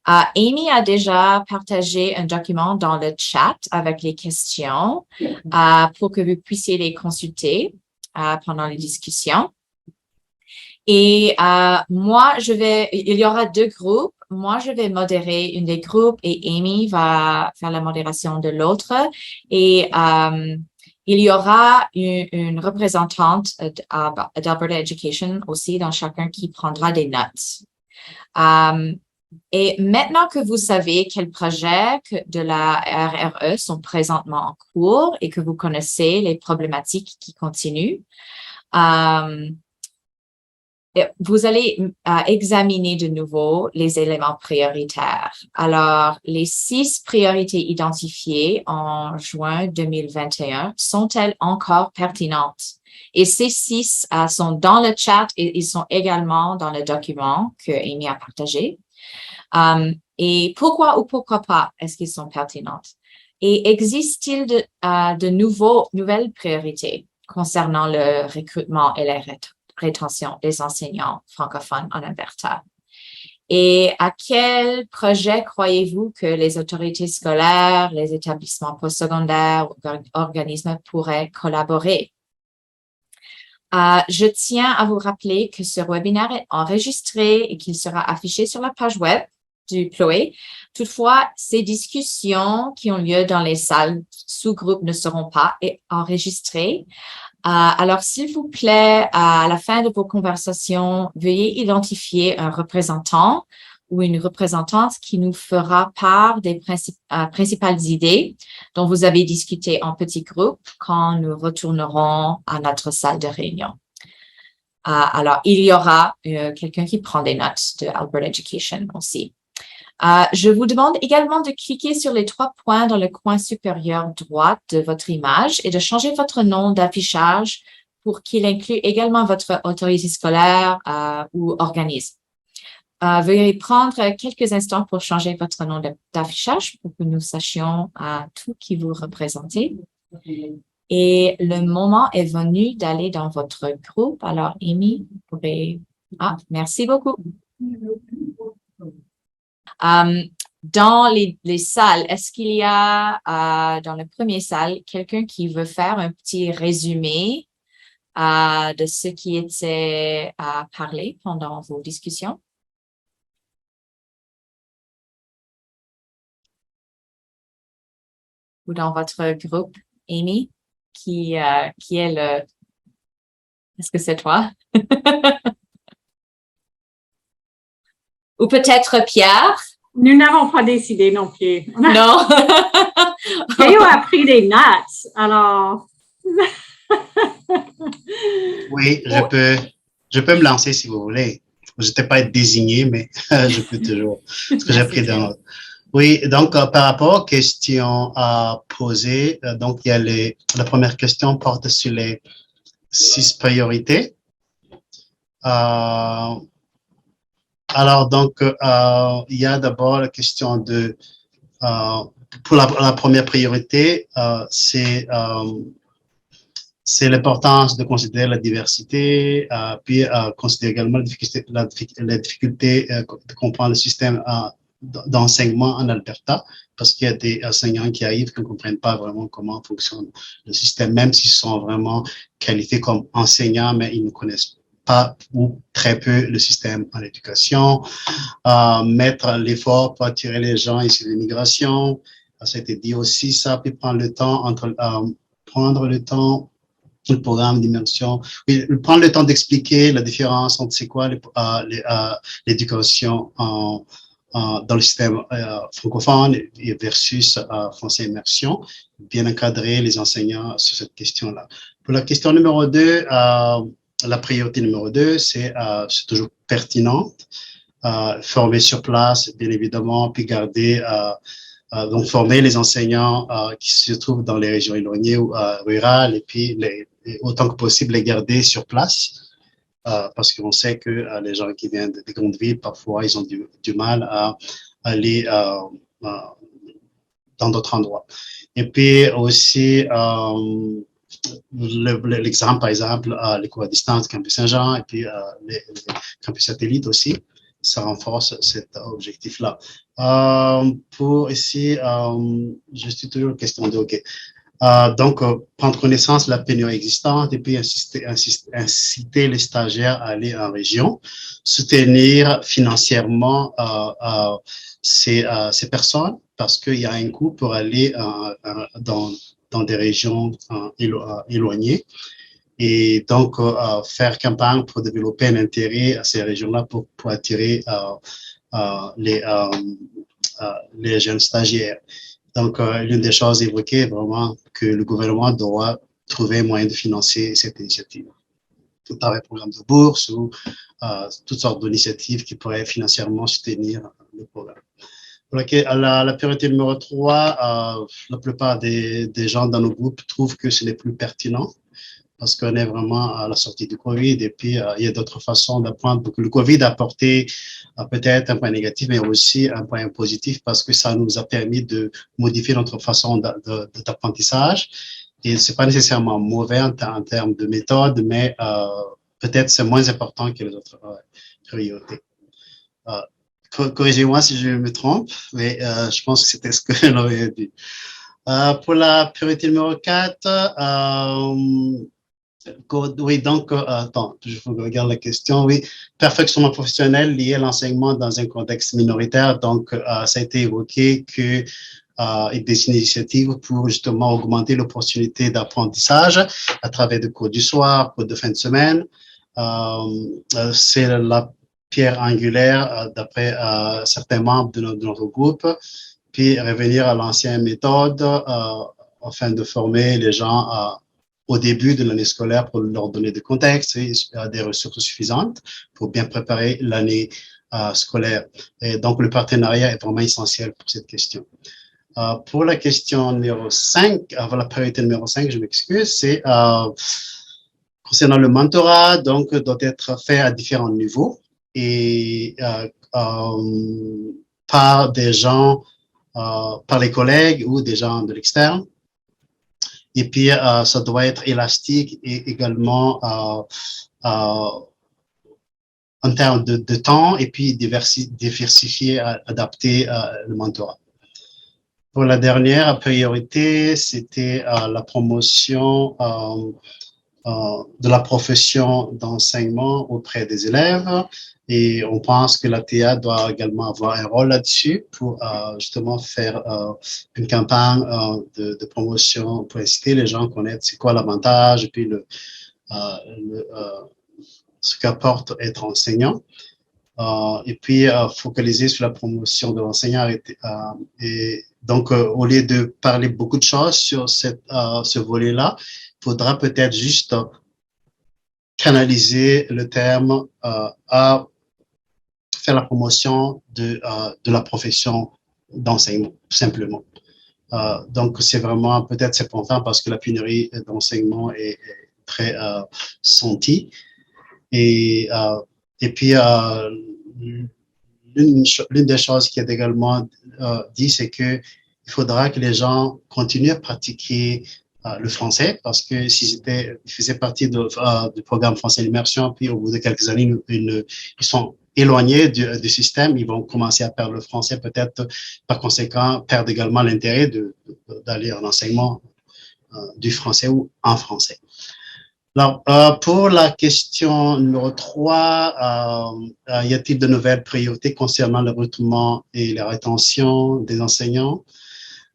Amy a déjà partagé un document dans le chat avec les questions pour que vous puissiez les consulter pendant les discussions. Et moi, il y aura 2 groupes. Moi, je vais modérer une des groupes et Amy va faire la modération de l'autre. Et il y aura une représentante d'Alberta Education aussi dans chacun qui prendra des notes. Et maintenant que vous savez quels projets de la RRE sont présentement en cours et que vous connaissez les problématiques qui continuent, vous allez examiner de nouveau les éléments prioritaires. Alors, les 6 priorités identifiées en juin 2021 sont-elles encore pertinentes? Et ces 6 sont dans le chat et ils sont également dans le document que Amy a partagé. Et pourquoi ou pourquoi pas est-ce qu'ils sont pertinentes? Et existe-t-il de nouvelles priorités concernant le recrutement et la rétention des enseignants francophones en Alberta? Et à quel projet croyez-vous que les autorités scolaires, les établissements postsecondaires ou organismes pourraient collaborer? Je tiens à vous rappeler que ce webinaire est enregistré et qu'il sera affiché sur la page web du PLOE. Toutefois, ces discussions qui ont lieu dans les salles sous-groupes ne seront pas enregistrées. Alors, s'il vous plaît, à la fin de vos conversations, veuillez identifier un représentant ou une représentante qui nous fera part des principales idées dont vous avez discuté en petits groupes quand nous retournerons à notre salle de réunion. Alors, il y aura quelqu'un qui prend des notes de Alberta Education aussi. Je vous demande également de cliquer sur les 3 points dans le coin supérieur droit de votre image et de changer votre nom d'affichage pour qu'il inclue également votre autorité scolaire ou organisme. Veuillez prendre quelques instants pour changer votre nom d'affichage pour que nous sachions tout qui vous représentez. Et le moment est venu d'aller dans votre groupe. Alors, Amy, vous pourrez... merci beaucoup. Dans les salles, est-ce qu'il y a dans la première salle quelqu'un qui veut faire un petit résumé de ce qui était parlé pendant vos discussions? Ou dans votre groupe, Amy, qui est le... Est-ce que c'est toi? Ou peut-être Pierre?
Nous n'avons pas décidé non plus.
Non.
Théo a pris des notes, alors...
Oui, je peux me lancer si vous voulez. Je n'étais pas être désigné, mais je peux toujours. Parce que j'ai pris des notes. Oui, donc par rapport aux questions à poser, donc il y a la première question porte sur les 6 priorités. Alors donc il y a d'abord la question de pour la première priorité, c'est l'importance de considérer la diversité, puis considérer également la difficulté de comprendre le système d'enseignement en Alberta, parce qu'il y a des enseignants qui arrivent qui ne comprennent pas vraiment comment fonctionne le système, même s'ils sont vraiment qualifiés comme enseignants, mais ils ne connaissent pas ou très peu le système en éducation, mettre l'effort pour attirer les gens issus de l'immigration. Ça a été dit aussi, ça, puis prendre le temps le programme d'immersion, oui, prendre le temps d'expliquer la différence entre c'est quoi l'éducation dans le système francophone versus français immersion, bien encadrer les enseignants sur cette question-là. Pour la question numéro 2, la priorité numéro 2, c'est toujours pertinente, former sur place, bien évidemment, puis garder donc former les enseignants qui se trouvent dans les régions éloignées ou rurales, et puis autant que possible les garder sur place, parce qu'on sait que les gens qui viennent des grandes villes, parfois, ils ont du mal à aller dans d'autres endroits. Et puis aussi, l'exemple, par exemple, les cours à distance, Campus Saint-Jean, et puis les campus satellites aussi, ça renforce cet objectif-là. Pour ici, je suis toujours question de OK. Donc, prendre connaissance de la pénurie existante et puis inciter les stagiaires à aller en région, soutenir financièrement ces personnes parce qu'il y a un coût pour aller dans des régions éloignées. Et donc, faire campagne pour développer un intérêt à ces régions-là pour attirer les jeunes stagiaires. Donc, l'une des choses évoquées est vraiment que le gouvernement doit trouver un moyen de financer cette initiative. Tout à fait programme de bourse ou toutes sortes d'initiatives qui pourraient financièrement soutenir le programme. La priorité numéro 3, la plupart des gens dans nos groupes trouvent que ce n'est plus pertinent parce qu'on est vraiment à la sortie du COVID et puis il y a d'autres façons d'apprendre. Donc, le COVID a apporté peut-être un point négatif, mais aussi un point positif parce que ça nous a permis de modifier notre façon d'apprentissage. Et c'est pas nécessairement mauvais en termes de méthode, mais peut-être c'est moins important que les autres priorités. Corrigez-moi si je me trompe, mais je pense que c'était ce que j'aurais dit. Pour la priorité numéro 4, oui, donc, attends, je regarde la question. Oui, perfectionnement professionnel lié à l'enseignement dans un contexte minoritaire. Donc, ça a été évoqué que des initiatives pour justement augmenter l'opportunité d'apprentissage à travers des cours du soir, cours de fin de semaine. C'est la pierre angulaire d'après certains membres de notre groupe. Puis revenir à l'ancienne méthode afin de former les gens au début de l'année scolaire pour leur donner du contexte et des ressources suffisantes pour bien préparer l'année scolaire. Et donc, le partenariat est vraiment essentiel pour cette question. Pour la question numéro 5, la priorité numéro 5, je m'excuse, c'est concernant le mentorat, donc doit être fait à différents niveaux et par des gens, par les collègues ou des gens de l'externe. Et puis, ça doit être élastique et également en termes de temps et puis diversifier, adapter le mentorat. Pour la dernière priorité, c'était la promotion de la profession d'enseignement auprès des élèves. Et on pense que la TA doit également avoir un rôle là-dessus pour justement faire une campagne de promotion pour inciter les gens à connaître c'est quoi l'avantage et puis ce qu'apporte être enseignant. Et puis focaliser sur la promotion de l'enseignant. Et donc, au lieu de parler beaucoup de choses sur ce volet-là, il faudra peut-être juste canaliser le terme à faire la promotion de la profession d'enseignement, simplement. Donc, c'est vraiment, peut-être c'est important parce que la pénurie d'enseignement est très sentie. Et puis, l'une des choses qui est également dit, c'est que il faudra que les gens continuent à pratiquer le français, parce que s'ils faisaient partie du programme français d'immersion, puis au bout de quelques années, ils sont éloignés du système, ils vont commencer à perdre le français, peut-être par conséquent perdre également l'intérêt d'aller en enseignement du français ou en français. Alors, pour la question numéro 3, y a-t-il de nouvelles priorités concernant le recrutement et la rétention des enseignants?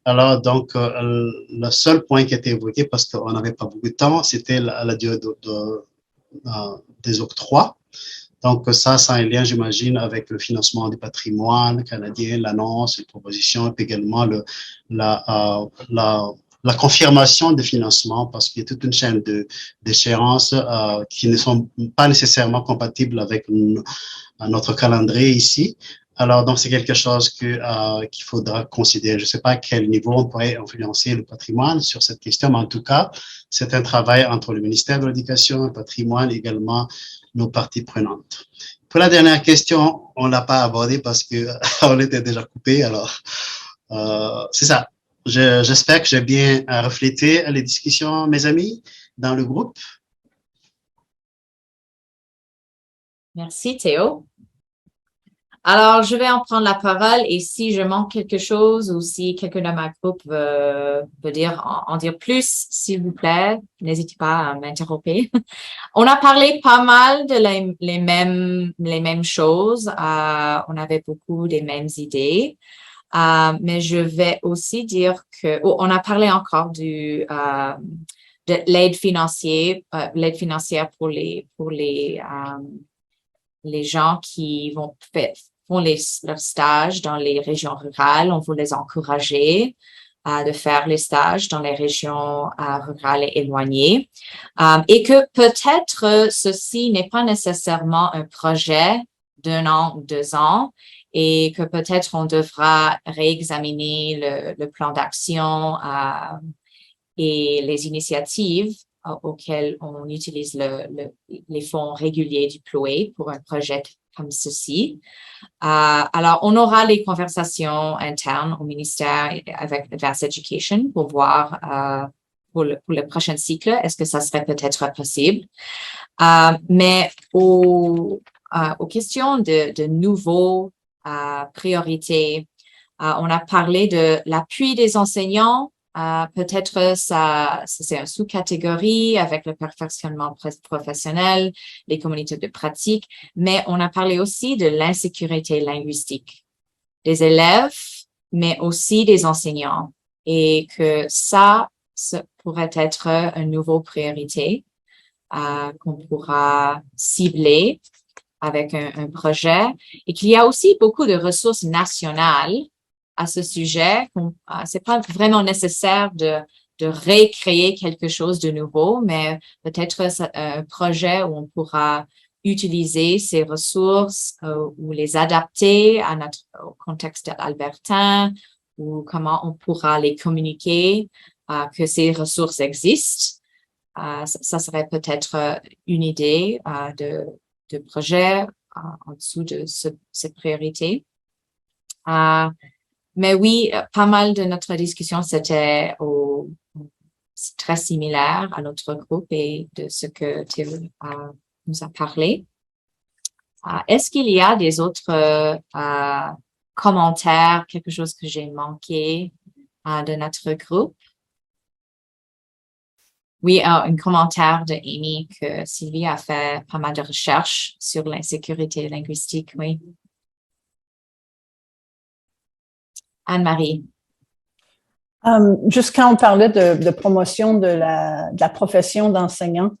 Alors, donc, le seul point qui a été évoqué, parce qu'on n'avait pas beaucoup de temps, c'était la durée des octrois. Donc, ça a un lien, j'imagine, avec le financement du patrimoine canadien, l'annonce, les propositions, et puis également la confirmation des financements, parce qu'il y a toute une chaîne d'échéances qui ne sont pas nécessairement compatibles avec notre calendrier ici. Alors, donc, c'est quelque chose qu'il faudra considérer. Je ne sais pas à quel niveau on pourrait influencer le patrimoine sur cette question, mais en tout cas, c'est un travail entre le ministère de l'Éducation, le patrimoine, également nos parties prenantes. Pour la dernière question, on ne l'a pas abordée parce qu'on était déjà coupé. Alors, c'est ça. J'espère que j'ai bien reflété les discussions, mes amis, dans le groupe.
Merci, Théo. Alors, je vais en prendre la parole et si je manque quelque chose ou si quelqu'un de ma groupe veut en dire plus, s'il vous plaît, n'hésitez pas à m'interrompre. On a parlé pas mal de les mêmes choses. On avait beaucoup des mêmes idées. Mais je vais aussi dire on a parlé encore de l'aide financière pour les gens qui font leurs stages dans les régions rurales. On veut les encourager de faire les stages dans les régions rurales et éloignées. Et que peut-être ceci n'est pas nécessairement un projet d'1 an ou 2 ans et que peut-être on devra réexaminer le plan d'action et les initiatives auxquelles on utilise les fonds réguliers du PLOE pour un projet comme ceci. Alors, on aura les conversations internes au ministère avec Advanced Education pour voir pour le prochain cycle, est-ce que ça serait peut-être possible. Mais aux questions de nouveaux priorités, on a parlé de l'appui des enseignants. Peut-être ça c'est une sous-catégorie avec le perfectionnement professionnel, les communautés de pratique, mais on a parlé aussi de l'insécurité linguistique des élèves, mais aussi des enseignants, et que ça pourrait être une nouvelle priorité qu'on pourra cibler avec un projet, et qu'il y a aussi beaucoup de ressources nationales à ce sujet. C'est pas vraiment nécessaire de recréer quelque chose de nouveau, mais peut-être un projet où on pourra utiliser ces ressources ou les adapter au contexte albertain, ou comment on pourra les communiquer, que ces ressources existent. Ça serait peut-être une idée de projet en dessous de cette priorité. Mais oui, pas mal de notre discussion, c'était très similaire à notre groupe et de ce que Théo nous a parlé. Est-ce qu'il y a des autres commentaires, quelque chose que j'ai manqué de notre groupe? Oui, un commentaire de Amy que Sylvie a fait pas mal de recherches sur l'insécurité linguistique, oui. Anne-Marie.
Juste quand on parlait de promotion de la profession d'enseignant,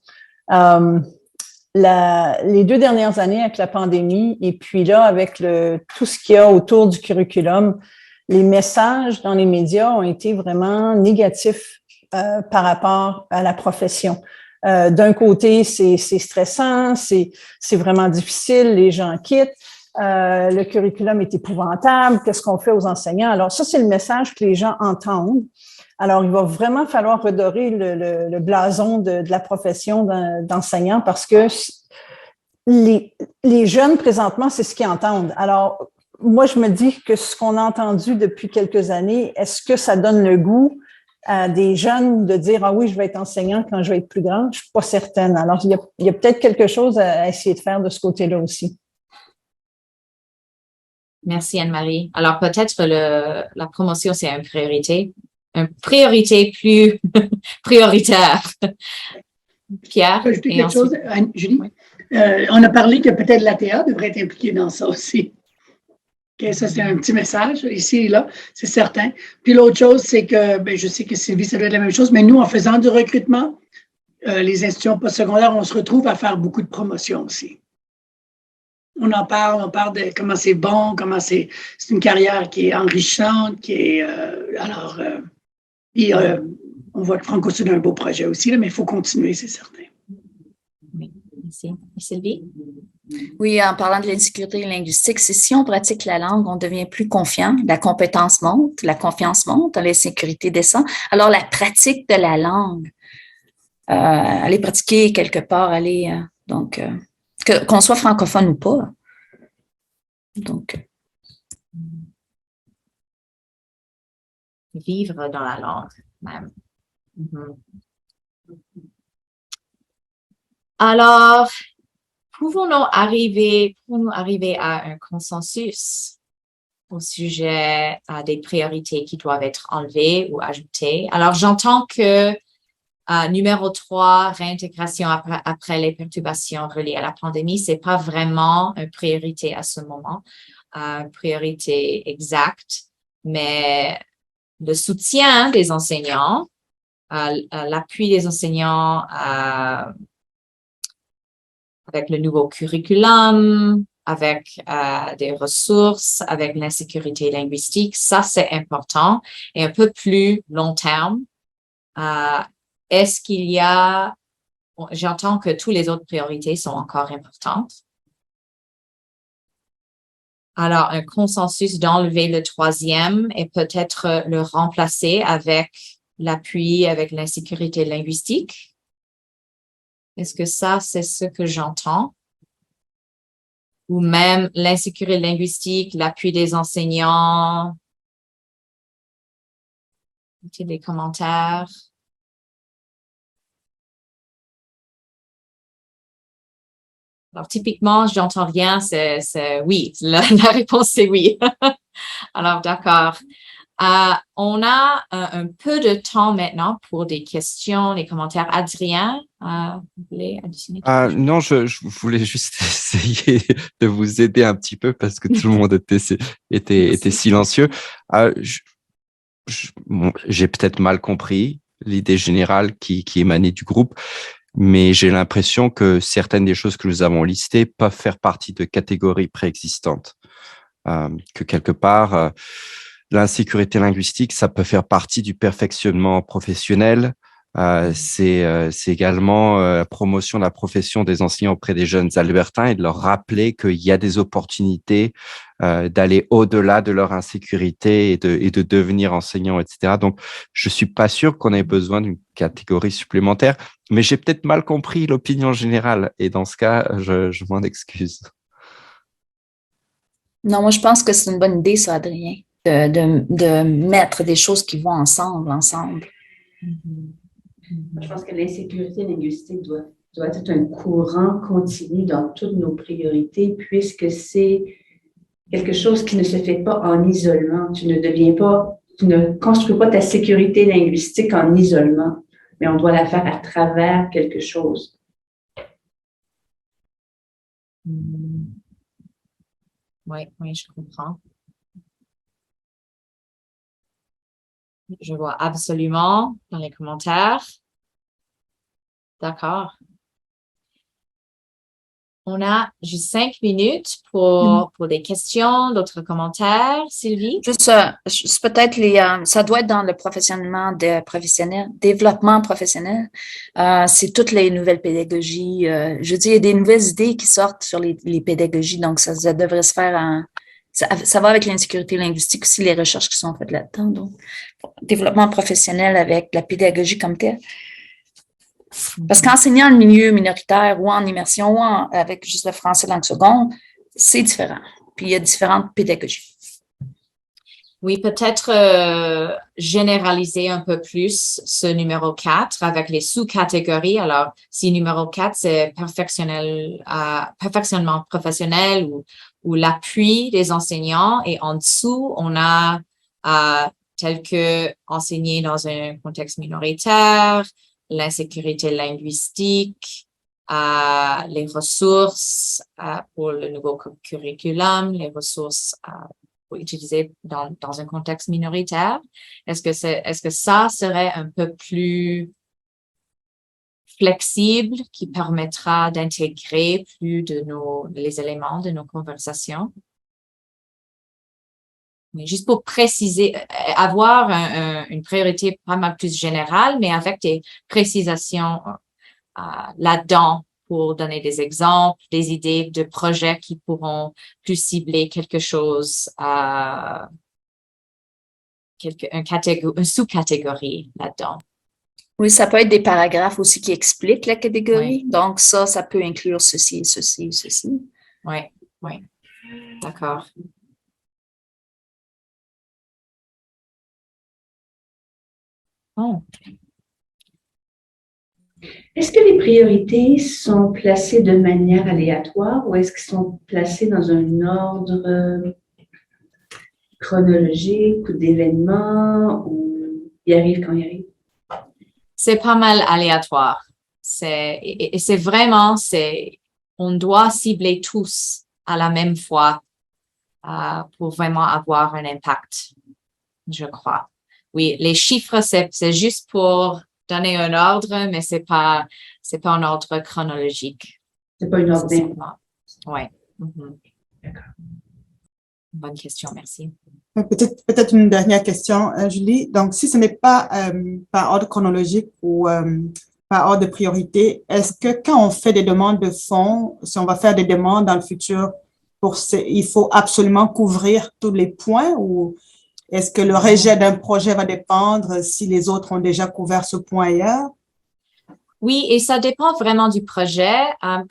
les 2 dernières années avec la pandémie et puis là avec tout ce qu'il y a autour du curriculum, les messages dans les médias ont été vraiment négatifs par rapport à la profession. D'un côté, c'est stressant, c'est vraiment difficile, les gens quittent. Le curriculum est épouvantable, qu'est-ce qu'on fait aux enseignants? Alors ça, c'est le message que les gens entendent. Alors, il va vraiment falloir redorer le blason de la profession d'enseignant parce que les jeunes, présentement, c'est ce qu'ils entendent. Alors, moi, je me dis que ce qu'on a entendu depuis quelques années, est-ce que ça donne le goût à des jeunes de dire « Ah oui, je vais être enseignant quand je vais être plus grande », je suis pas certaine. Alors, il y a peut-être quelque chose à essayer de faire de ce côté-là aussi.
Merci Anne-Marie. Alors peut-être la promotion, c'est une priorité plus prioritaire. Pierre?
Je peux ajouter quelque chose, Julie? On a parlé que peut-être l'ATA devrait être impliquée dans ça aussi. Okay, ça, c'est un petit message ici et là, c'est certain. Puis l'autre chose, c'est que, je sais que Sylvie, ça doit être la même chose, mais nous, en faisant du recrutement, les institutions postsecondaires, on se retrouve à faire beaucoup de promotions aussi. On parle de comment c'est bon, comment c'est une carrière qui est enrichissante, qui est, on voit que Franco-Sud a un beau projet aussi, là, mais il faut continuer, c'est certain.
Oui, merci. Et Sylvie?
Oui, en parlant de l'insécurité linguistique, c'est si on pratique la langue, on devient plus confiant, la compétence monte, la confiance monte, l'insécurité descend. Alors, la pratique de la langue, aller pratiquer quelque part, qu'on soit francophone ou pas. Donc,
vivre dans la langue, même. Mm-hmm. Alors, pouvons-nous arriver à un consensus au sujet des priorités qui doivent être enlevées ou ajoutées? Alors, j'entends que numéro 3, réintégration après les perturbations reliées à la pandémie, c'est pas vraiment une priorité à ce moment, une priorité exacte, mais le soutien des enseignants, l'appui des enseignants avec le nouveau curriculum, avec des ressources, avec l'insécurité linguistique, ça c'est important. Et un peu plus long terme, est-ce qu'il y a, j'entends que toutes les autres priorités sont encore importantes. Alors, un consensus d'enlever le 3e et peut-être le remplacer avec l'appui, avec l'insécurité linguistique. Est-ce que ça, c'est ce que j'entends? Ou même l'insécurité linguistique, l'appui des enseignants? Mettez des commentaires. Alors, typiquement, j'entends rien, c'est oui. La réponse, c'est oui. Alors, d'accord. On a un peu de temps maintenant pour des questions, des commentaires. Adrien, vous voulez additionner quelque chose?
Non, je voulais juste essayer de vous aider un petit peu parce que tout le monde était silencieux. J'ai peut-être mal compris l'idée générale qui émanait du groupe, mais j'ai l'impression que certaines des choses que nous avons listées peuvent faire partie de catégories préexistantes. Que quelque part, l'insécurité linguistique, ça peut faire partie du perfectionnement professionnel. C'est également la promotion de la profession des enseignants auprès des jeunes albertains et de leur rappeler qu'il y a des opportunités d'aller au-delà de leur insécurité et de devenir enseignant, etc. Donc, je suis pas sûr qu'on ait besoin d'une catégorie supplémentaire, mais j'ai peut-être mal compris l'opinion générale et dans ce cas, je m'en excuse.
Non, moi, je pense que c'est une bonne idée, ça, Adrien, de mettre des choses qui vont ensemble.
Je pense que l'insécurité linguistique doit être un courant continu dans toutes nos priorités, puisque c'est quelque chose qui ne se fait pas en isolement. Tu ne construis pas ta sécurité linguistique en isolement, mais on doit la faire à travers quelque chose.
Oui, je comprends. Je vois absolument dans les commentaires. D'accord. On a juste 5 minutes pour des questions, d'autres commentaires. Sylvie?
Juste peut-être ça doit être dans le développement professionnel. C'est toutes les nouvelles pédagogies. Je dis, il y a des nouvelles idées qui sortent sur les pédagogies, donc ça devrait se faire ça va avec l'insécurité linguistique aussi, les recherches qui sont faites là-dedans. Donc, développement professionnel avec la pédagogie comme telle. Parce qu'enseignant le milieu minoritaire ou en immersion ou avec juste le français langue seconde, c'est différent. Puis il y a différentes pédagogies.
Oui, peut-être généraliser un peu plus ce numéro 4 avec les sous-catégories. Alors, si numéro 4, c'est perfectionnement professionnel ou l'appui des enseignants, et en dessous, on a tel que enseigner dans un contexte minoritaire, l'insécurité linguistique, les ressources pour le nouveau curriculum, les ressources pour utiliser dans un contexte minoritaire. Est-ce que ça serait un peu plus flexible qui permettra d'intégrer plus de les éléments de nos conversations? Mais juste pour préciser, avoir une priorité pas mal plus générale, mais avec des précisations là-dedans pour donner des exemples, des idées de projets qui pourront plus cibler quelque chose, une sous-catégorie là-dedans.
Oui, ça peut être des paragraphes aussi qui expliquent la catégorie. Oui. Donc, ça peut inclure ceci, ceci, ceci.
Oui, oui. D'accord. Oh.
Est-ce que les priorités sont placées de manière aléatoire ou est-ce qu'elles sont placées dans un ordre chronologique ou d'événements ou il arrive quand il arrive?
C'est pas mal aléatoire. Et c'est vraiment, on doit cibler tous à la même fois pour vraiment avoir un impact, je crois. Oui, les chiffres, c'est juste pour donner un ordre, mais c'est pas un ordre chronologique.
C'est pas une ordre.
Oui. D'accord. Bonne question, merci.
Peut-être une dernière question, Julie. Donc, si ce n'est pas par ordre chronologique ou par ordre de priorité, est-ce que quand on fait des demandes de fonds, si on va faire des demandes dans le futur, il faut absolument couvrir tous les points ou est-ce que le rejet d'un projet va dépendre si les autres ont déjà couvert ce point ailleurs?
Oui, et ça dépend vraiment du projet.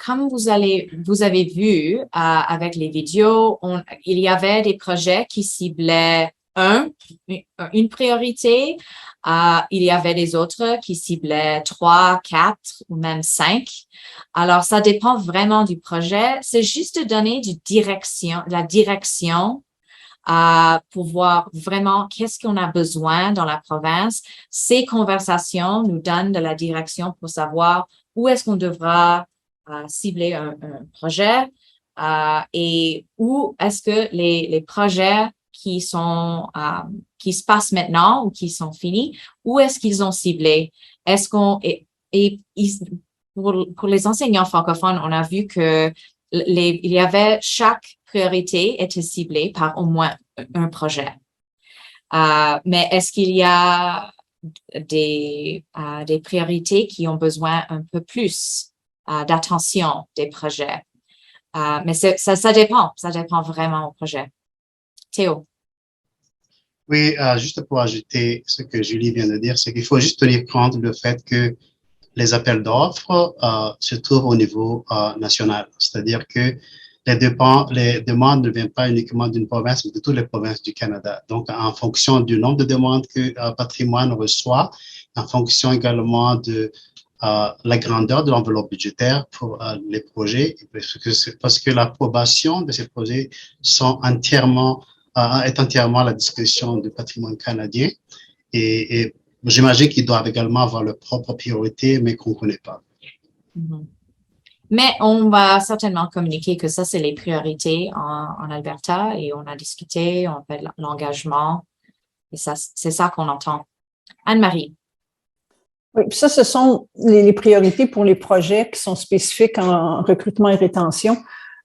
Comme vous avez vu avec les vidéos, il y avait des projets qui ciblaient une priorité. Il y avait des autres qui ciblaient 3, 4 ou même 5. Alors, ça dépend vraiment du projet. C'est juste de donner la direction pour voir vraiment qu'est-ce qu'on a besoin dans la province. Ces conversations nous donnent de la direction pour savoir où est-ce qu'on devra cibler un projet et où est-ce que les projets qui se passent maintenant ou qui sont finis, où est-ce qu'ils ont ciblé? Est-ce qu'on pour les enseignants francophones, on a vu que il y avait chaque priorité était ciblée par au moins un projet. Mais est-ce qu'il y a des priorités qui ont besoin un peu plus d'attention des projets? Mais ça dépend vraiment au projet. Théo.
Oui, juste pour ajouter ce que Julie vient de dire, c'est qu'il faut juste tenir compte du fait que les appels d'offres se trouvent au niveau national. C'est-à-dire que les demandes ne viennent pas uniquement d'une province, mais de toutes les provinces du Canada. Donc, en fonction du nombre de demandes que Patrimoine reçoit, en fonction également de la grandeur de l'enveloppe budgétaire pour les projets, parce que l'approbation de ces projets est entièrement à la discrétion du Patrimoine canadien. Et j'imagine qu'ils doivent également avoir leurs propres priorités, mais qu'on ne connaît pas.
Mais on va certainement communiquer que ça, c'est les priorités en Alberta et on a discuté, on fait l'engagement et ça, c'est ça qu'on entend. Anne-Marie.
Oui, puis ça, ce sont les priorités pour les projets qui sont spécifiques en recrutement et rétention.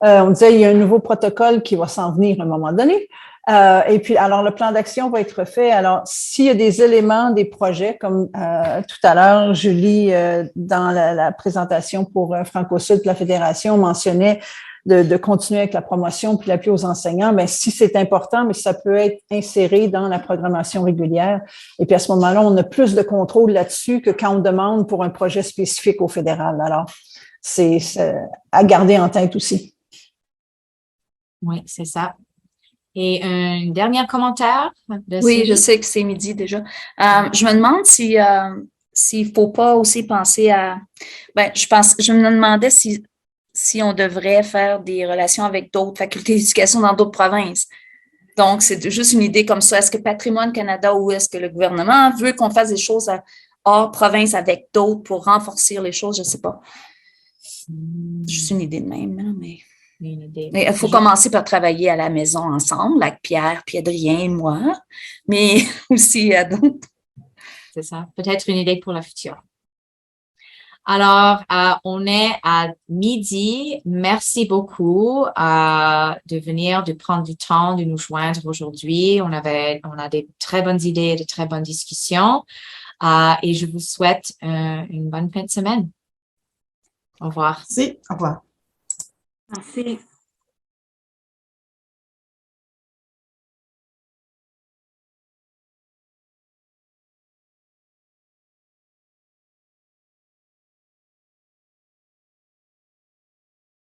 On disait, il y a un nouveau protocole qui va s'en venir à un moment donné. Et puis, alors, le plan d'action va être fait. Alors, s'il y a des éléments des projets, comme tout à l'heure, Julie, dans la présentation pour Franco-Sud, la Fédération mentionnait de continuer avec la promotion puis l'appui aux enseignants, mais si c'est important, mais ça peut être inséré dans la programmation régulière. Et puis, à ce moment-là, on a plus de contrôle là-dessus que quand on demande pour un projet spécifique au fédéral. Alors, c'est à garder en tête aussi.
Oui, c'est ça. Et un dernier commentaire de
Oui,
Sylvie?
je sais que c'est midi déjà. Je me demande s'il faut pas aussi penser à... je me demandais si on devrait faire des relations avec d'autres facultés d'éducation dans d'autres provinces. Donc, c'est juste une idée comme ça. Est-ce que Patrimoine Canada ou est-ce que le gouvernement veut qu'on fasse des choses hors province avec d'autres pour renforcer les choses? Je ne sais pas. Juste une idée de même, hein, mais il faut commencer par travailler à la maison ensemble avec Pierre, puis Adrien et moi, mais aussi à d'autres.
C'est ça. Peut-être une idée pour le futur. Alors, on est à midi. Merci beaucoup de venir, de prendre du temps, de nous joindre aujourd'hui. On a des très bonnes idées, de très bonnes discussions. Et je vous souhaite une bonne fin de semaine. Au revoir.
Merci. Au revoir.
Merci.